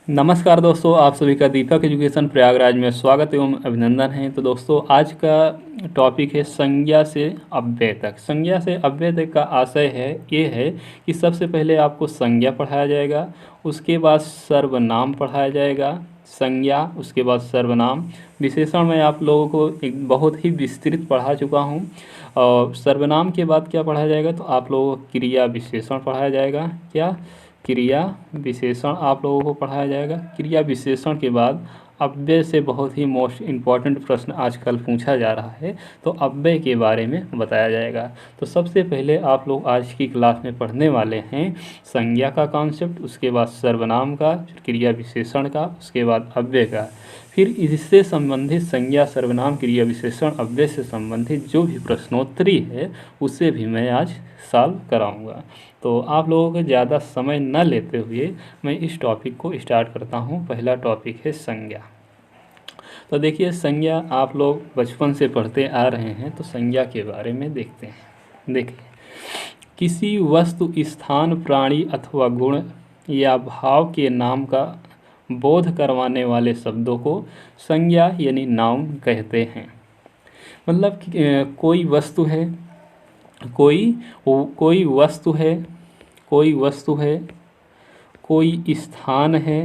नमस्कार दोस्तों, आप सभी का दीपक एजुकेशन प्रयागराज में स्वागत एवं अभिनंदन है। तो दोस्तों, आज का टॉपिक है संज्ञा से अव्यय तक। संज्ञा से अव्यय तक का आशय ये है कि सबसे पहले आपको संज्ञा पढ़ाया जाएगा, उसके बाद सर्वनाम पढ़ाया जाएगा। संज्ञा, उसके बाद सर्वनाम। विशेषण में आप लोगों को एक बहुत ही विस्तृत पढ़ा चुका हूँ। और सर्वनाम के बाद क्या पढ़ाया जाएगा, तो आप लोगों को क्रिया विशेषण पढ़ाया जाएगा। क्या? क्रिया विशेषण आप लोगों को पढ़ाया जाएगा। क्रिया विशेषण के बाद अव्यय से बहुत ही मोस्ट इम्पॉर्टेंट प्रश्न आजकल पूछा जा रहा है, तो अव्यय के बारे में बताया जाएगा। तो सबसे पहले आप लोग आज की क्लास में पढ़ने वाले हैं संज्ञा का कॉन्सेप्ट, उसके बाद सर्वनाम का, क्रिया विशेषण का, उसके बाद अव्यय का। फिर इससे संबंधित संज्ञा, सर्वनाम, क्रिया विशेषण, अव्यय से संबंधित जो भी प्रश्नोत्तरी है उसे भी मैं आज सॉल्व कराऊंगा। तो आप लोगों को ज़्यादा समय न लेते हुए मैं इस टॉपिक को स्टार्ट करता हूँ। पहला टॉपिक है संज्ञा। तो देखिए, संज्ञा आप लोग बचपन से पढ़ते आ रहे हैं, तो संज्ञा के बारे में देखते हैं। देखिए, किसी वस्तु, स्थान, प्राणी अथवा गुण या भाव के नाम का बोध करवाने वाले शब्दों को संज्ञा यानी नाउन कहते हैं। मतलब कोई वस्तु है, कोई वस्तु है, कोई वस्तु है, कोई स्थान है,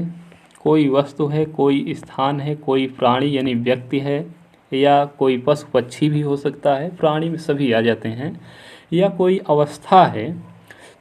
कोई वस्तु है, कोई स्थान है, कोई प्राणी यानी व्यक्ति है, या कोई पशु पक्षी भी हो सकता है, प्राणी में सभी आ जाते हैं, या कोई अवस्था है,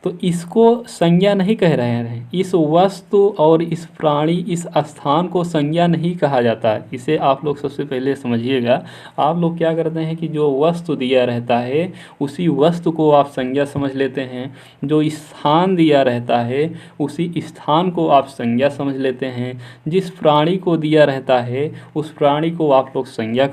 तो इसको संज्ञा नहीं कह रहे हैं। इस वस्तु और इस प्राणी, इस स्थान को संज्ञा नहीं कहा जाता है। इसे आप लोग सबसे पहले समझिएगा। आप लोग क्या करते हैं कि जो वस्तु दिया रहता है उसी वस्तु को आप संज्ञा समझ लेते हैं, जो स्थान दिया रहता है उसी स्थान को आप संज्ञा समझ लेते हैं, जिस प्राणी को दिया रहता है उस प्राणी को आप लोग संज्ञा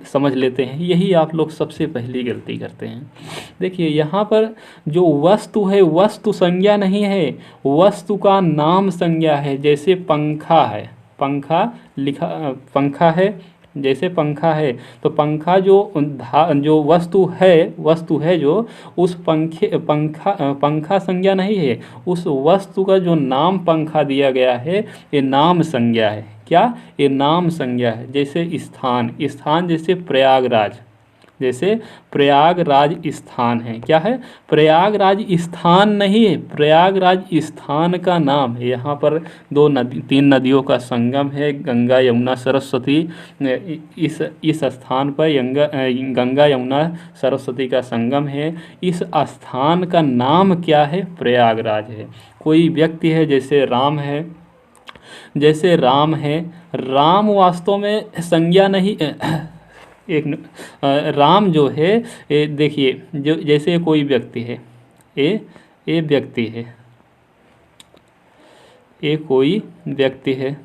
समझ लेते हैं। यही आप लोग सबसे पहली गलती करते हैं। देखिए, यहाँ पर जो वस्तु है, वस्तु संज्ञा नहीं है, वस्तु का नाम संज्ञा है। जैसे पंखा है, पंखा लिखा, पंखा है, जैसे पंखा है, तो पंखा जो वस्तु है जो उस पंखा संज्ञा नहीं है। उस वस्तु का जो नाम पंखा दिया गया है ये नाम संज्ञा है। क्या? ये नाम संज्ञा है। जैसे स्थान, जैसे प्रयागराज, जैसे प्रयागराज स्थान है। क्या है? प्रयागराज स्थान नहीं है, प्रयागराज स्थान का नाम है। यहाँ पर तीन नदियों का संगम है, गंगा यमुना सरस्वती। इस स्थान पर गंगा यमुना सरस्वती का संगम है। इस स्थान का नाम क्या है? प्रयागराज है। कोई व्यक्ति है, जैसे राम है, राम वास्तव में संज्ञा नहीं राम जो है, देखिए, जो जैसे कोई व्यक्ति है, ये व्यक्ति है, ये कोई व्यक्ति है,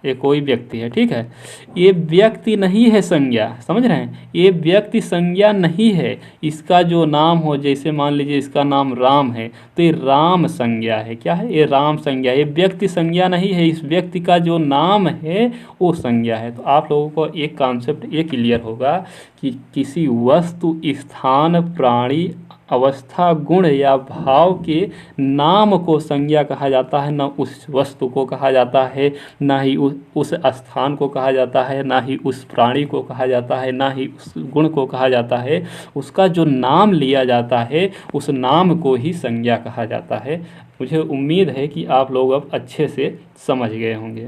ये कोई व्यक्ति है, ठीक है। ये व्यक्ति नहीं है संज्ञा, समझ रहे हैं? ये व्यक्ति संज्ञा नहीं है। इसका जो नाम हो, जैसे मान लीजिए इसका नाम राम है, तो ये राम संज्ञा है। क्या है? ये राम संज्ञा। ये व्यक्ति संज्ञा नहीं है, इस व्यक्ति का जो नाम है वो संज्ञा है। तो आप लोगों को एक कॉन्सेप्ट ये क्लियर होगा कि किसी वस्तु, स्थान, प्राणी, अवस्था, गुण या भाव के नाम को संज्ञा कहा जाता है। न उस वस्तु को कहा जाता है, ना ही उस स्थान को कहा जाता है, ना ही उस प्राणी को कहा जाता है, ना ही उस गुण को कहा जाता है। उसका जो नाम लिया जाता है उस नाम को ही संज्ञा कहा जाता है। मुझे उम्मीद है कि आप लोग अब अच्छे से समझ गए होंगे।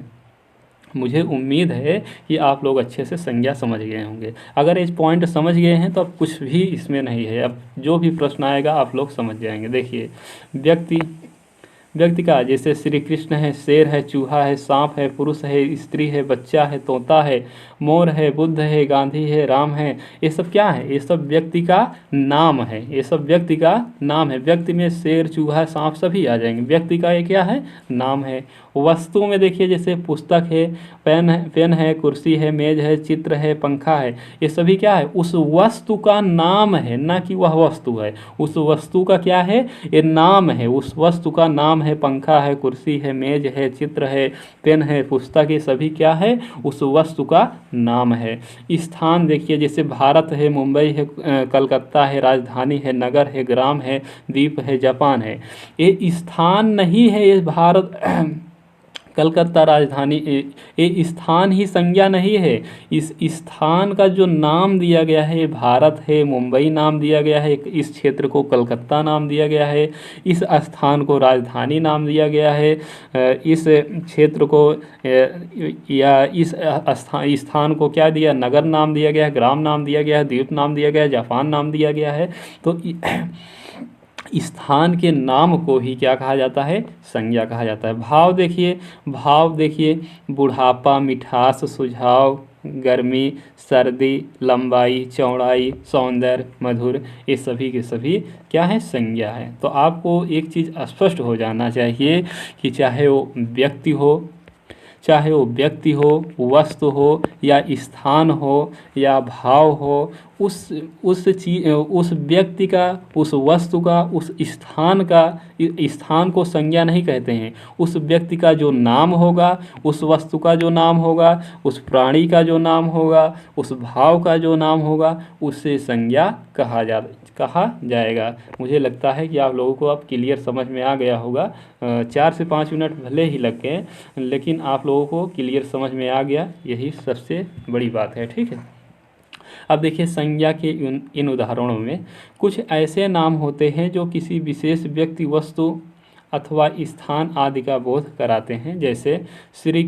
मुझे उम्मीद है कि आप लोग अच्छे से संज्ञा समझ गए होंगे। अगर इस पॉइंट समझ गए हैं तो अब कुछ भी इसमें नहीं है। अब जो भी प्रश्न आएगा आप लोग समझ जाएंगे। देखिए, व्यक्ति का, जैसे श्री कृष्ण है, शेर है, चूहा है, सांप है, पुरुष है, स्त्री है, बच्चा है, तोता है, मोर है, बुद्ध है, गांधी है, राम है, ये सब क्या है? ये सब व्यक्ति का नाम है। ये सब व्यक्ति का नाम है। व्यक्ति में शेर, चूहा, सांप सभी आ जाएंगे। व्यक्ति का ये क्या है? नाम है। वस्तु में देखिए, जैसे पुस्तक है, पेन है, कुर्सी है, मेज है, चित्र है, पंखा है, ये सभी क्या है? उस वस्तु का नाम है, ना कि वह वस्तु है। उस वस्तु का क्या है? ये नाम है। उस वस्तु का नाम है। पंखा है, कुर्सी है, मेज है, चित्र है, पेन है, पुस्तक, ये सभी क्या है? उस वस्तु का नाम है। स्थान देखिए, जैसे भारत है, मुंबई है, कलकत्ता है, राजधानी है, नगर है, ग्राम है, द्वीप है, जापान है। ये स्थान नहीं है, ये भारत कलकत्ता राजधानी ये स्थान ही संज्ञा नहीं है। इस स्थान का जो नाम दिया गया है भारत है, मुंबई नाम दिया गया है, इस क्षेत्र को कलकत्ता नाम दिया गया है, इस स्थान को राजधानी नाम दिया गया है, इस क्षेत्र को या इस स्थान को क्या दिया, नगर नाम दिया गया है, ग्राम नाम दिया गया है, द्वीप नाम दिया गया है, जापान नाम दिया गया है। तो स्थान के नाम को ही क्या कहा जाता है, संज्ञा कहा जाता है। भाव देखिए बुढ़ापा, मिठास, सुझाव, गर्मी, सर्दी, लंबाई, चौड़ाई, सौंदर्य, मधुर, ये सभी के सभी क्या है, संज्ञा है। तो आपको एक चीज़ स्पष्ट हो जाना चाहिए कि चाहे वो व्यक्ति हो, वस्तु हो या स्थान हो या भाव हो, उस व्यक्ति का, उस वस्तु का, उस स्थान को संज्ञा नहीं कहते हैं। उस व्यक्ति का जो नाम होगा, उस वस्तु का जो नाम होगा, उस प्राणी का जो नाम होगा, उस भाव का जो नाम होगा, उससे संज्ञा कहा जाएगा। मुझे लगता है कि आप लोगों को अब क्लियर समझ में आ गया होगा। 4 से 5 मिनट भले ही लग गए, लेकिन आप लोगों को क्लियर समझ में आ गया, यही सबसे बड़ी बात है। ठीक है, अब देखिए संज्ञा के इन उदाहरणों में कुछ ऐसे नाम होते हैं जो किसी विशेष व्यक्ति, वस्तु अथवा स्थान आदि का बोध कराते हैं। जैसे श्री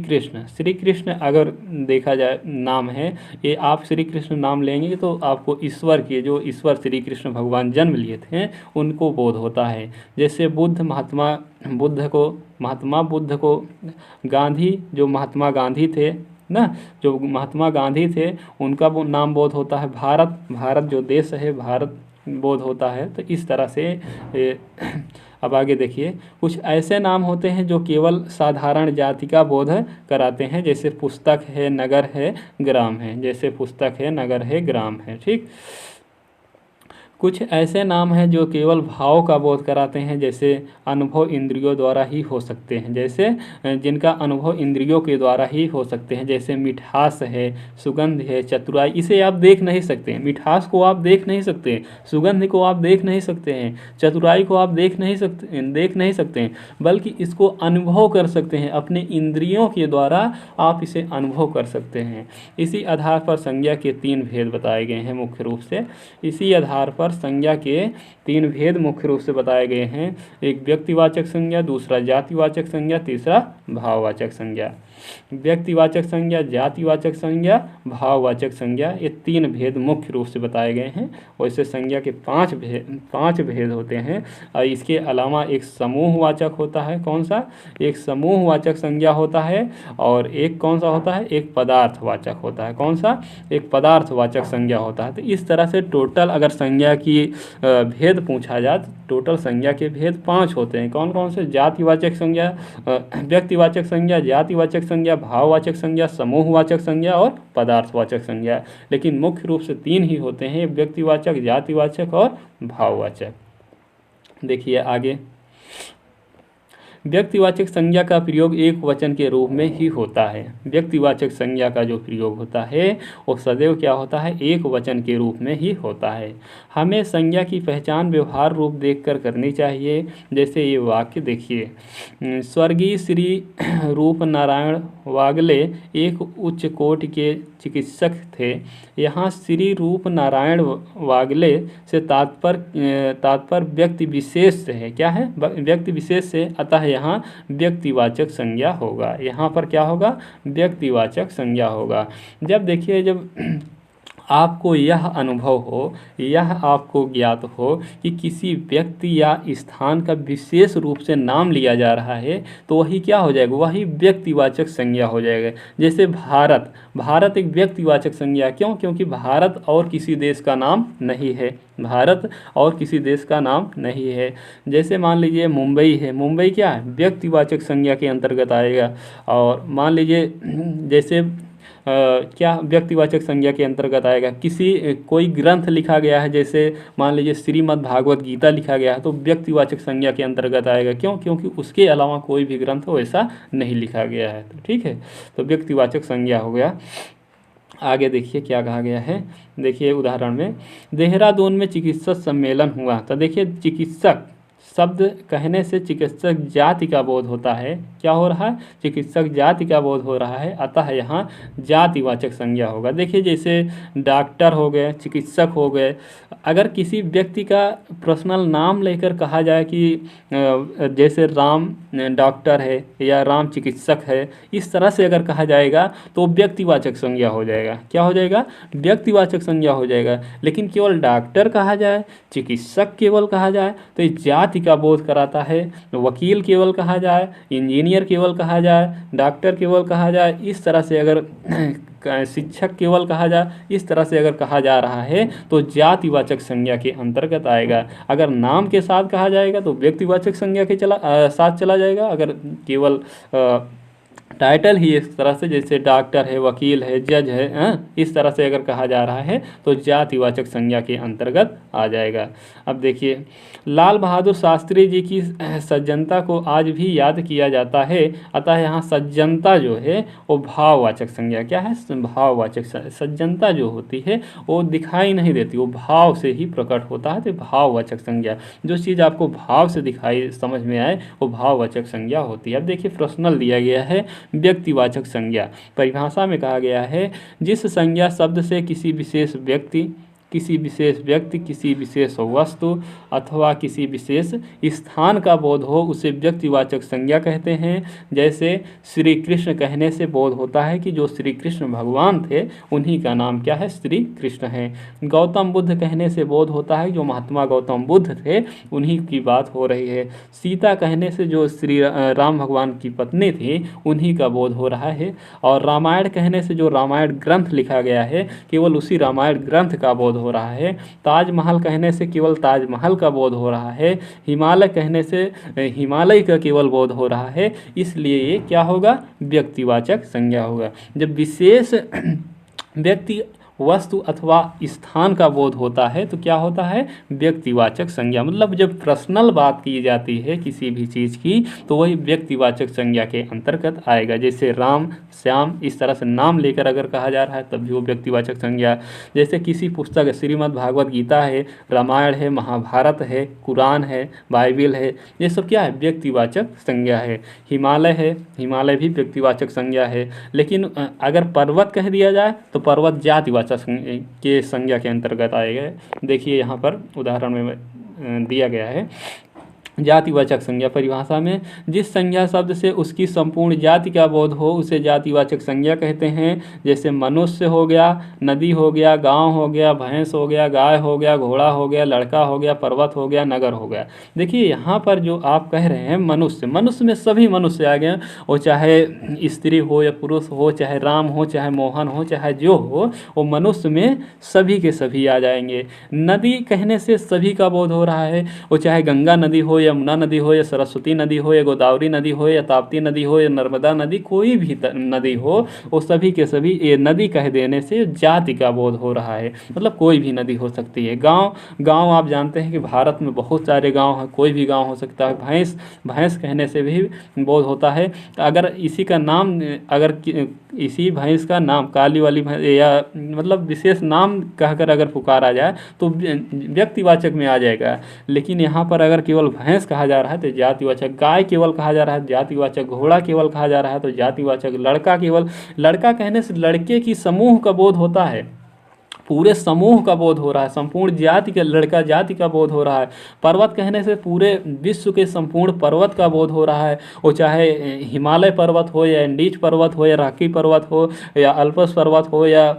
कृष्ण अगर देखा जाए नाम है, ये आप श्री कृष्ण नाम लेंगे तो आपको ईश्वर के, जो ईश्वर श्री कृष्ण भगवान जन्म लिए थे, उनको बोध होता है। जैसे महात्मा बुद्ध को गांधी, जो महात्मा गांधी थे ना, जो महात्मा गांधी थे, उनका वो नाम बोध होता है। भारत जो देश है, भारत बोध होता है। तो इस तरह से अब आगे देखिए, कुछ ऐसे नाम होते हैं जो केवल साधारण जाति का बोध कराते हैं। जैसे पुस्तक है, नगर है, ग्राम है। जैसे पुस्तक है, नगर है, ग्राम है। ठीक, कुछ ऐसे नाम हैं जो केवल भाव का बोध कराते हैं। जैसे अनुभव इंद्रियों द्वारा ही हो सकते हैं, जैसे जिनका अनुभव इंद्रियों के द्वारा ही हो सकते हैं। जैसे मिठास है, सुगंध है, चतुराई, इसे आप देख नहीं सकते हैं। मिठास को आप देख नहीं सकते, सुगंध को आप देख नहीं सकते हैं, चतुराई को आप देख नहीं सकते हैं, बल्कि इसको अनुभव कर सकते हैं। अपने इंद्रियों के द्वारा आप इसे अनुभव कर सकते हैं। इसी आधार पर संज्ञा के 3 भेद बताए गए हैं मुख्य रूप से। इसी आधार पर संज्ञा के 3 भेद मुख्य रूप से बताए गए हैं। एक व्यक्तिवाचक संज्ञा, दूसरा जातिवाचक संज्ञा, तीसरा भाववाचक संज्ञा। व्यक्तिवाचक संज्ञा, जातिवाचक संज्ञा, भाववाचक संज्ञा, ये 3 भेद मुख्य रूप से बताए गए हैं। वैसे संज्ञा के 5 भेद होते हैं। और इसके अलावा एक समूहवाचक होता है। कौन सा? एक समूहवाचक संज्ञा होता है। और एक कौन सा होता है? एक पदार्थवाचक होता है। कौन सा? एक पदार्थवाचक संज्ञा होता है। तो इस तरह से टोटल अगर संज्ञा की भेद पूछा जाए तो टोटल संज्ञा के भेद 5 होते हैं। कौन कौन से? जातिवाचक संज्ञा, व्यक्तिवाचक संज्ञा, जातिवाचक संज्ञा, भाववाचक संज्ञा, समूहवाचक संज्ञा और पदार्थवाचक संज्ञा। लेकिन मुख्य रूप से 3 ही होते हैं, व्यक्तिवाचक, जातिवाचक और भाववाचक। देखिए आगे, व्यक्तिवाचक संज्ञा का प्रयोग एक वचन के रूप में ही होता है। व्यक्तिवाचक संज्ञा का जो प्रयोग होता है वो सदैव क्या होता है? एक वचन के रूप में ही होता है। हमें संज्ञा की पहचान व्यवहार रूप देखकर करनी चाहिए। जैसे ये वाक्य देखिए, स्वर्गीय श्री रूप नारायण वागले एक उच्च कोटि के चिकित्सक थे। यहाँ श्री रूप नारायण वागले से तात्पर्य व्यक्ति विशेष से है। क्या है? व्यक्ति विशेष से। अतः यहाँ व्यक्तिवाचक संज्ञा होगा। यहाँ पर क्या होगा? व्यक्तिवाचक संज्ञा होगा। जब देखिए, जब आपको यह अनुभव हो, यह आपको ज्ञात हो कि किसी व्यक्ति या स्थान का विशेष रूप से नाम लिया जा रहा है, तो वही क्या हो जाएगा? वही व्यक्तिवाचक संज्ञा हो जाएगा। जैसे भारत एक व्यक्तिवाचक संज्ञा। क्यों? क्योंकि भारत और किसी देश का नाम नहीं है। भारत और किसी देश का नाम नहीं है। जैसे मान लीजिए मुंबई है। मुंबई क्या है? व्यक्तिवाचक संज्ञा के अंतर्गत आएगा। और मान लीजिए जैसे क्या व्यक्तिवाचक संज्ञा के अंतर्गत आएगा? कोई ग्रंथ लिखा गया है, जैसे मान लीजिए श्रीमद् भागवत गीता लिखा गया है, तो व्यक्तिवाचक संज्ञा के अंतर्गत आएगा। क्यों? क्योंकि उसके अलावा कोई भी ग्रंथ वैसा नहीं लिखा गया है। तो ठीक है, तो व्यक्तिवाचक संज्ञा हो गया। आगे देखिए क्या कहा गया है। देखिए उदाहरण में, देहरादून में चिकित्सक सम्मेलन हुआ। तो देखिए चिकित्सक शब्द कहने से चिकित्सक जाति का बोध होता है। क्या हो रहा है? चिकित्सक जाति का बोध हो रहा है, अतः यहाँ जातिवाचक संज्ञा होगा। देखिए जैसे डॉक्टर हो गए, चिकित्सक हो गए, अगर किसी व्यक्ति का पर्सनल नाम लेकर कहा जाए कि जैसे राम डॉक्टर है या राम चिकित्सक है, इस तरह से अगर कहा जाएगा तो व्यक्तिवाचक संज्ञा हो जाएगा। क्या हो जाएगा? व्यक्तिवाचक संज्ञा हो जाएगा। लेकिन केवल डॉक्टर कहा जाए, चिकित्सक केवल कहा जाए तो इस जाति का बोध कराता है। वकील केवल कहा जाए, इंजीनियर केवल कहा जाए, डॉक्टर केवल कहा जाए, इस तरह से अगर शिक्षक केवल कहा जाए, इस तरह से अगर कहा जा रहा है तो जातिवाचक संज्ञा के अंतर्गत आएगा। अगर नाम के साथ कहा जाएगा तो व्यक्तिवाचक संज्ञा के साथ चला जाएगा। अगर केवल टाइटल ही इस तरह से जैसे डॉक्टर है, वकील है, जज है, इस तरह से अगर कहा जा रहा है तो जातिवाचक संज्ञा के अंतर्गत आ जाएगा। अब देखिए लाल बहादुर शास्त्री जी की सज्जनता को आज भी याद किया जाता है, अतः यहाँ सज्जनता जो है वो भाववाचक संज्ञा। क्या है? भाववाचक। सज्जनता जो होती है वो दिखाई नहीं देती, वो भाव से ही प्रकट होता है, तो भाववाचक संज्ञा। जो चीज़ आपको भाव से दिखाई समझ में आए वो भाववाचक संज्ञा होती है। अब देखिए प्रश्नल दिया गया है व्यक्तिवाचक संज्ञा। परिभाषा में कहा गया है जिस संज्ञा शब्द से किसी विशेष व्यक्ति, किसी विशेष वस्तु अथवा किसी विशेष स्थान का बोध हो उसे व्यक्तिवाचक संज्ञा कहते हैं। जैसे श्री कृष्ण कहने से बोध होता है कि जो श्री कृष्ण भगवान थे उन्हीं का नाम क्या है? श्री कृष्ण है। गौतम बुद्ध कहने से बोध होता है जो महात्मा गौतम बुद्ध थे उन्हीं की बात हो रही है। सीता कहने से जो श्री राम भगवान की पत्नी थी उन्हीं का बोध हो रहा है। और रामायण कहने से जो रामायण ग्रंथ लिखा गया है केवल उसी रामायण ग्रंथ का बोध हो रहा है। ताजमहल कहने से केवल ताजमहल का बोध हो रहा है। हिमालय कहने से हिमालय का केवल बोध हो रहा है। इसलिए ये क्या होगा? व्यक्तिवाचक संज्ञा होगा। जब विशेष व्यक्ति, वस्तु अथवा स्थान का बोध होता है तो क्या होता है? व्यक्तिवाचक संज्ञा। मतलब जब पर्सनल बात की जाती है किसी भी चीज़ की तो वही व्यक्तिवाचक संज्ञा के अंतर्गत आएगा। जैसे राम, श्याम, इस तरह से नाम लेकर अगर कहा जा रहा है तब भी वो व्यक्तिवाचक संज्ञा। जैसे किसी पुस्तक, श्रीमद् भागवत गीता है, रामायण है, महाभारत है, कुरान है, बाइबिल है, ये सब क्या है? व्यक्तिवाचक संज्ञा है। हिमालय है, हिमालय भी व्यक्तिवाचक संज्ञा है। लेकिन अगर पर्वत कह दिया जाए तो पर्वत जातिवाचक के संज्ञा के अंतर्गत आएगा। देखिए यहाँ पर उदाहरण में दिया गया है जातिवाचक संज्ञा। परिभाषा में जिस संज्ञा शब्द से उसकी संपूर्ण जाति का बोध हो उसे जातिवाचक संज्ञा कहते हैं। जैसे मनुष्य हो गया, नदी हो गया, गांव हो गया, भैंस हो गया, गाय हो गया, घोड़ा हो गया, लड़का हो गया, पर्वत हो गया, नगर हो गया। देखिए यहाँ पर जो आप कह रहे हैं मनुष्य, मनुष्य में सभी मनुष्य आ गए, वो चाहे स्त्री हो या पुरुष हो, चाहे राम हो, चाहे मोहन हो, चाहे जो हो, वो मनुष्य में सभी के सभी आ जाएंगे। नदी कहने से सभी का बोध हो रहा है, वो चाहे गंगा नदी हो, यमुना नदी हो, या सरस्वती नदी हो, या गोदावरी नदी हो, या ताप्ती नदी हो, या नर्मदा नदी, कोई भी नदी हो, वो सभी के सभी ये नदी कह देने से जाति का बोध हो रहा है। मतलब कोई भी नदी हो सकती है। गांव आप जानते हैं कि भारत में बहुत सारे गांव हैं, कोई भी गांव हो सकता है। भैंस कहने से भी बोध होता है। अगर इसी का नाम, अगर इसी भैंस का नाम काली वाली भैंस या मतलब विशेष नाम कहकर अगर पुकारा जाए तो व्यक्तिवाचक में आ जाएगा। लेकिन यहाँ पर अगर केवल भैंस कहा जा रहा है तो जातिवाचक, गाय केवल कहा जा रहा है जातिवाचक, घोड़ा केवल कहा जा रहा है तो जातिवाचक, लड़का कहने से लड़के की समूह का बोध होता है, पूरे समूह का बोध हो रहा है, संपूर्ण जाति के लड़का जाति का बोध हो रहा है। पर्वत कहने से पूरे विश्व के संपूर्ण पर्वत का बोध हो रहा है, वो चाहे हिमालय पर्वत हो या एंडीज पर्वत हो या रॉकी पर्वत हो या अल्पस पर्वत हो या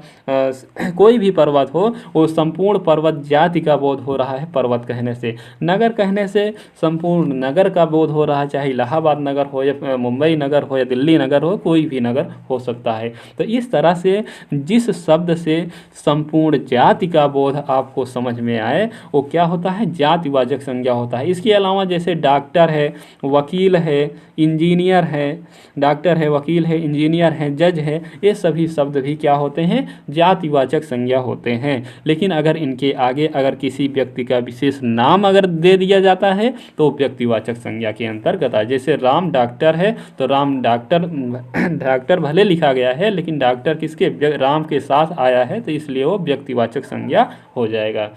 कोई भी पर्वत हो, वो संपूर्ण पर्वत जाति का बोध हो रहा है पर्वत कहने से। नगर कहने से संपूर्ण नगर का बोध हो रहा है, चाहे इलाहाबाद नगर हो या मुंबई नगर हो या दिल्ली नगर हो, कोई भी नगर हो सकता है। तो इस तरह से जिस शब्द से संपूर्ण जाति का बोध आपको समझ में आए वो क्या होता है? जातिवाचक संज्ञा होता है। इसके अलावा जैसे डॉक्टर है, वकील है, इंजीनियर है, डॉक्टर है, वकील है, इंजीनियर है, जज है, ये सभी शब्द भी क्या होते हैं? जातिवाचक संज्ञा होते हैं। लेकिन अगर इनके आगे अगर किसी व्यक्ति का विशेष नाम अगर दे दिया जाता है तो व्यक्तिवाचक संज्ञा के अंतर्गत आ। जैसे राम डॉक्टर है तो राम डॉक्टर भले लिखा गया है लेकिन डॉक्टर किसके? राम के साथ आया है, तो इसलिए वो व्यक्तिवाचक संज्ञा हो जाएगा।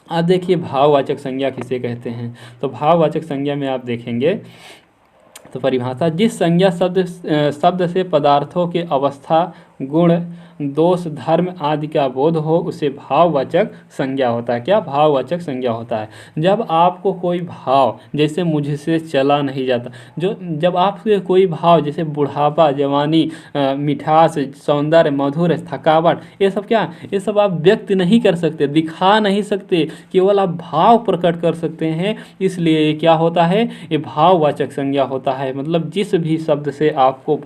अब देखिए भाववाचक संज्ञा किसे कहते हैं। तो भाववाचक संज्ञा में आप देखेंगे तो परिभाषा, जिस संज्ञा शब्द से पदार्थों के अवस्था, गुण, दोष, धर्म आदि का बोध हो उसे भाववाचक संज्ञा होता है। क्या? भाववाचक संज्ञा होता है। जब आपको कोई भाव, जैसे मुझसे चला नहीं जाता, जब आपके कोई भाव जैसे बुढ़ापा, जवानी, मिठास, सौंदर्य, मधुर, थकावट, ये सब क्या, ये सब आप व्यक्त नहीं कर सकते, दिखा नहीं सकते, केवल आप भाव प्रकट कर सकते हैं। इसलिए ये क्या होता है, ये भाववाचक संज्ञा होता है। मतलब जिस भी शब्द से आपको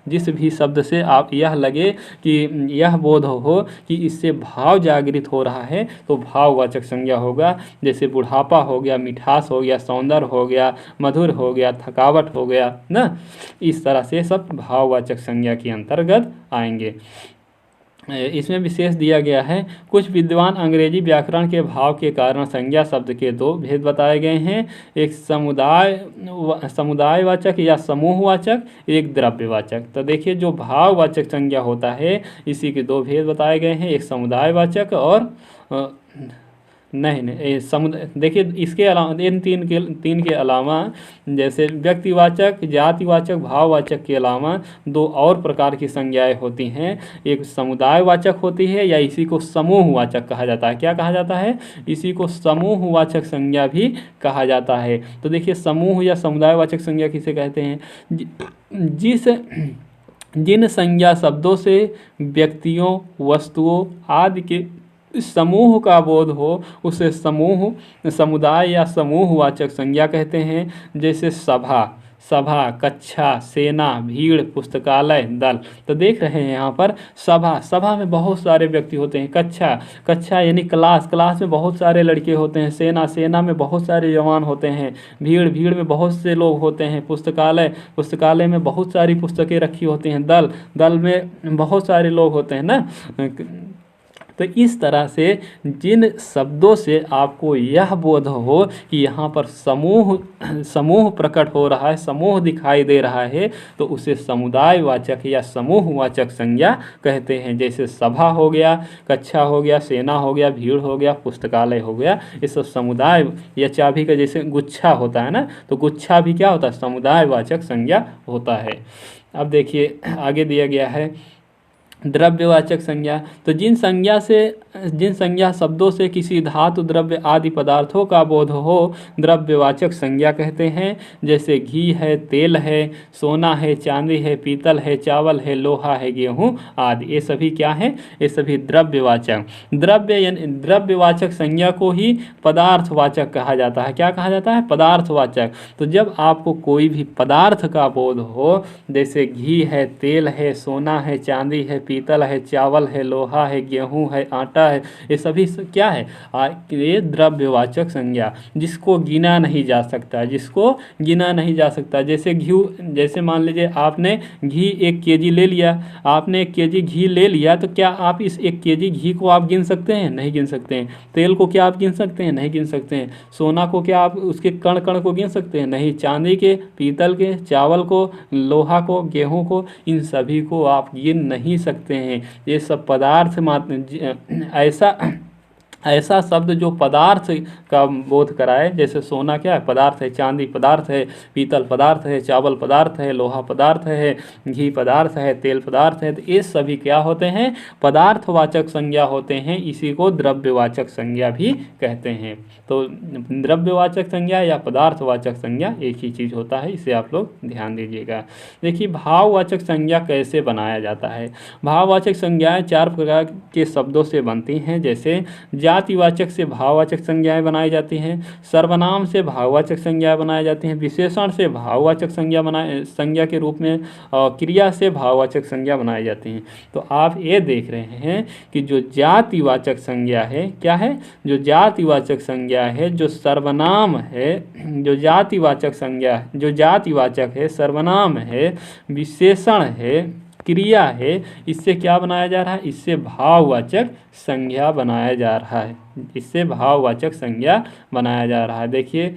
जिस भी शब्द से आप यह लगे कि यह बोध हो कि इससे भाव जागृत हो रहा है तो भाववाचक संज्ञा होगा। जैसे बुढ़ापा हो गया, मिठास हो गया, सौंदर्य हो गया, मधुर हो गया, थकावट हो गया ना, इस तरह से सब भाववाचक संज्ञा के अंतर्गत आएंगे। इसमें विशेष दिया गया है, कुछ विद्वान अंग्रेजी व्याकरण के भाव के कारण संज्ञा शब्द के दो भेद बताए गए हैं, एक समुदायवाचक या समूहवाचक, एक द्रव्यवाचक। तो देखिए जो भाववाचक संज्ञा होता है इसी के दो भेद बताए गए हैं, एक समुदायवाचक और नहीं समुदाय। देखिए इसके अलावा इन तीन के अलावा जैसे व्यक्तिवाचक, जातिवाचक, भाववाचक के अलावा दो और प्रकार की संज्ञाएं होती हैं, एक समुदायवाचक होती है या इसी को समूहवाचक कहा जाता है। क्या कहा जाता है? इसी को समूहवाचक संज्ञा भी कहा जाता है। तो देखिए समूह या समुदायवाचक संज्ञा किसे कहते हैं? जिन संज्ञा शब्दों से व्यक्तियों, वस्तुओं आदि के समूह का बोध हो उसे समुदाय या समूहवाचक संज्ञा कहते हैं। जैसे सभा, कक्षा, सेना, भीड़, पुस्तकालय, दल। तो देख रहे हैं यहाँ पर सभा में बहुत सारे व्यक्ति होते हैं, कक्षा यानी क्लास में बहुत सारे लड़के होते हैं, सेना में बहुत सारे जवान होते हैं, भीड़ में बहुत से लोग होते हैं, पुस्तकालय में बहुत सारी पुस्तकें रखी होती हैं, दल में बहुत सारे लोग होते हैं ना। तो इस तरह से जिन शब्दों से आपको यह बोध हो कि यहाँ पर समूह प्रकट हो रहा है, समूह दिखाई दे रहा है, तो उसे समुदायवाचक या समूहवाचक संज्ञा कहते हैं। जैसे सभा हो गया, कक्षा हो गया, सेना हो गया, भीड़ हो गया, पुस्तकालय हो गया, ये सब समुदाय या चाबी का जैसे गुच्छा होता है ना, तो गुच्छा भी क्या होता है? समुदायवाचक संज्ञा होता है। अब देखिए आगे दिया गया है द्रव्यवाचक संज्ञा। तो जिन संज्ञा शब्दों से किसी धातु, द्रव्य आदि पदार्थों का बोध हो द्रव्यवाचक संज्ञा कहते हैं। जैसे घी है, तेल है, सोना है, चांदी है, पीतल है, चावल है, लोहा है, गेहूँ आदि, ये सभी क्या है? ये सभी द्रव्यवाचक। द्रव्यवाचक संज्ञा को ही पदार्थवाचक कहा जाता है। क्या कहा जाता है? पदार्थवाचक। तो जब आपको कोई भी पदार्थ का बोध हो, जैसे घी है, तेल है, सोना है, चांदी है, पीतल है, चावल है, लोहा है, गेहूं है, आटा है, ये सभी क्या है? ये द्रव्यवाचक संज्ञा, जिसको गिना नहीं जा सकता, जैसे मान लीजिए आपने घी 1 केजी ले लिया, आपने 1 केजी घी ले लिया, तो क्या आप इस 1 केजी घी को आप गिन सकते हैं? नहीं गिन सकते हैं। तेल को क्या आप गिन सकते हैं? नहीं गिन सकते हैं। सोना को क्या आप उसके कण कण को गिन सकते हैं? नहीं। चांदी के, पीतल के, चावल को, लोहा को, गेहूं को, इन सभी को आप गिन नहीं सकते हैं। ये सब पदार्थ मात्र ऐसा शब्द जो पदार्थ का बोध कराए, जैसे सोना क्या है? पदार्थ है, चांदी पदार्थ है, पीतल पदार्थ है, चावल पदार्थ है, लोहा पदार्थ है, घी पदार्थ है, तेल पदार्थ है, तो ये सभी क्या होते हैं? पदार्थवाचक संज्ञा होते हैं। इसी को द्रव्यवाचक संज्ञा भी कहते हैं। तो द्रव्यवाचक संज्ञा या पदार्थवाचक संज्ञा एक ही चीज़ होता है, इसे आप लोग ध्यान दीजिएगा। देखिए भाववाचक संज्ञा कैसे बनाया जाता है। भाववाचक संज्ञाएं 4 प्रकार के शब्दों से बनती हैं। जैसे जातिवाचक से भाववाचक संज्ञाएं बनाई जाती हैं, सर्वनाम से भाववाचक संज्ञाएं बनाई जाती हैं, विशेषण से भाववाचक संज्ञा के रूप में, और क्रिया से भाववाचक संज्ञा बनाई जाती हैं। तो आप ये देख रहे हैं कि जो जातिवाचक संज्ञा है, क्या है? जो जातिवाचक संज्ञा है, जो सर्वनाम है, जो जातिवाचक है, सर्वनाम है, विशेषण है, क्रिया है, इससे क्या बनाया जा रहा है? इससे भाववाचक संज्ञा बनाया जा रहा है। देखिए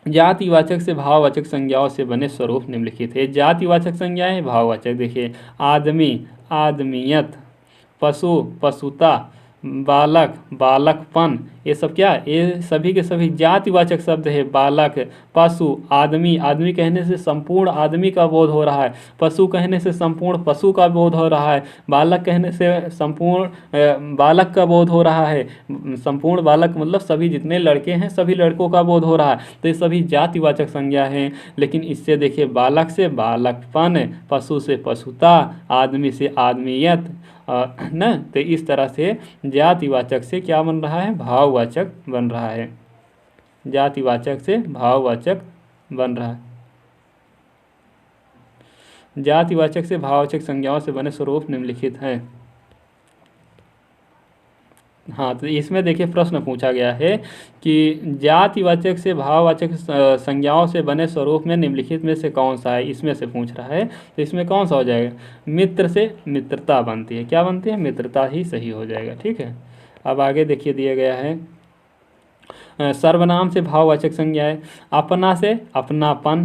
जातिवाचक से भाववाचक संज्ञाओं से बने स्वरूप निम्नलिखित है। जातिवाचक संज्ञाएं, भाववाचक देखिए आदमी, आदमियत, पशु, पशुता, बालक, बालकपन, ये सब क्या, ये सभी के सभी जातिवाचक शब्द है। बालक, पशु, आदमी, आदमी कहने से संपूर्ण आदमी का बोध हो रहा है, पशु कहने से संपूर्ण पशु का बोध हो रहा है, बालक कहने से संपूर्ण बालक का बोध हो रहा है, संपूर्ण बालक मतलब सभी जितने लड़के हैं सभी लड़कों का बोध हो रहा है। तो ये सभी जातिवाचक संज्ञा हैं। लेकिन इससे देखिए, बालक से बालकपन, पशु से पशुता, आदमी से आदमियत न, तो इस तरह से जातिवाचक से क्या बन रहा है, भाववाचक बन रहा है। जातिवाचक से भाववाचक बन रहा है। जातिवाचक से भाववाचक संज्ञाओं से बने स्वरूप निम्नलिखित हैं। हाँ, तो इसमें देखिए प्रश्न पूछा गया है कि जातिवाचक से भाववाचक संज्ञाओं से बने स्वरूप में निम्नलिखित में से कौन सा है, इसमें से पूछ रहा है। तो इसमें कौन सा हो जाएगा, मित्र से मित्रता बनती है। क्या बनती है, मित्रता ही सही हो जाएगा। ठीक है, अब आगे देखिए दिया गया है सर्वनाम से भाववाचक संज्ञाएं, अपना से अपनापन,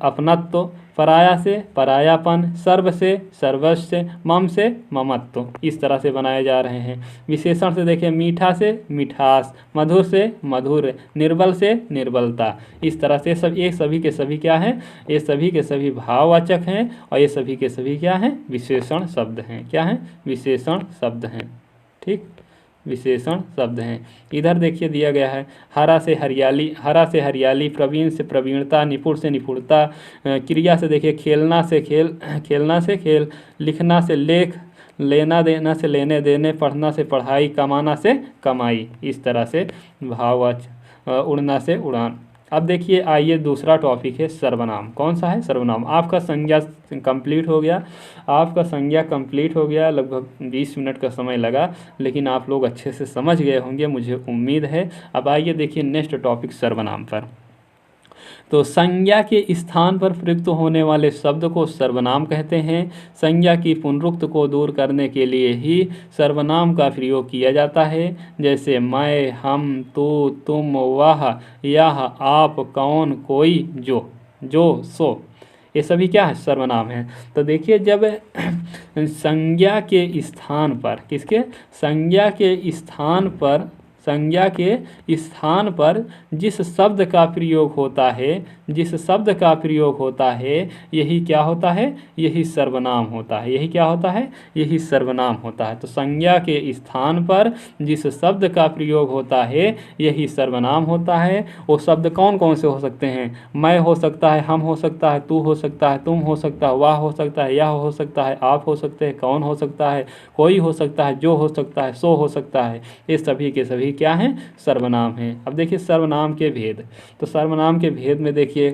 अपनत्व, पराया से परायापन, सर्व से सर्वस्व, मम से ममत्व, इस तरह से बनाए जा रहे हैं। विशेषण से देखिए, मीठा से मिठास, मधुर से मधुर, निर्बल से निर्बलता, इस तरह से सब ये सभी के सभी क्या हैं, ये सभी के सभी भाववाचक हैं और ये सभी के सभी क्या हैं, विशेषण शब्द हैं। क्या हैं, विशेषण शब्द हैं। ठीक, विशेषण शब्द हैं। इधर देखिए दिया गया है हरा से हरियाली, हरा से हरियाली, प्रवीण से प्रवीणता, निपुण से निपुणता, क्रिया से देखिए खेलना से खेल, खेलना से खेल, लिखना से लेख, लेना देना से लेने देने, पढ़ना से पढ़ाई, कमाना से कमाई, इस तरह से भाववाचक, उड़ना से उड़ान। अब देखिए आइए दूसरा टॉपिक है सर्वनाम। कौन सा है, सर्वनाम। आपका संज्ञा कंप्लीट हो गया, आपका संज्ञा कंप्लीट हो गया, लगभग 20 मिनट का समय लगा, लेकिन आप लोग अच्छे से समझ गए होंगे, मुझे उम्मीद है। अब आइए देखिए नेक्स्ट टॉपिक सर्वनाम पर। तो संज्ञा के स्थान पर प्रयुक्त होने वाले शब्द को सर्वनाम कहते हैं। संज्ञा की पुनरुक्त को दूर करने के लिए ही सर्वनाम का प्रयोग किया जाता है। जैसे मैं, हम, तू, तुम, वह, यह, आप, कौन, कोई, जो, सो, ये सभी क्या है, सर्वनाम है। तो देखिए जब संज्ञा के स्थान पर, किसके, संज्ञा के स्थान पर, संज्ञा के स्थान पर जिस शब्द का प्रयोग होता है, जिस शब्द का प्रयोग होता है, यही क्या होता है, यही सर्वनाम होता है। यही क्या होता है, यही सर्वनाम होता है। तो संज्ञा के स्थान पर जिस शब्द का प्रयोग होता है यही सर्वनाम होता है। वो शब्द कौन कौन से हो सकते हैं, मैं हो सकता है, हम हो सकता है, तू हो सकता है, तुम हो सकता है, वह हो सकता है, यह हो सकता है, आप हो सकते हैं, कौन हो सकता है, कोई हो सकता है, जो हो सकता है, सो हो सकता है। ये सभी के सभी क्या हैं, सर्वनाम हैं। अब देखिए सर्वनाम के भेद। तो सर्वनाम के भेद में देखिए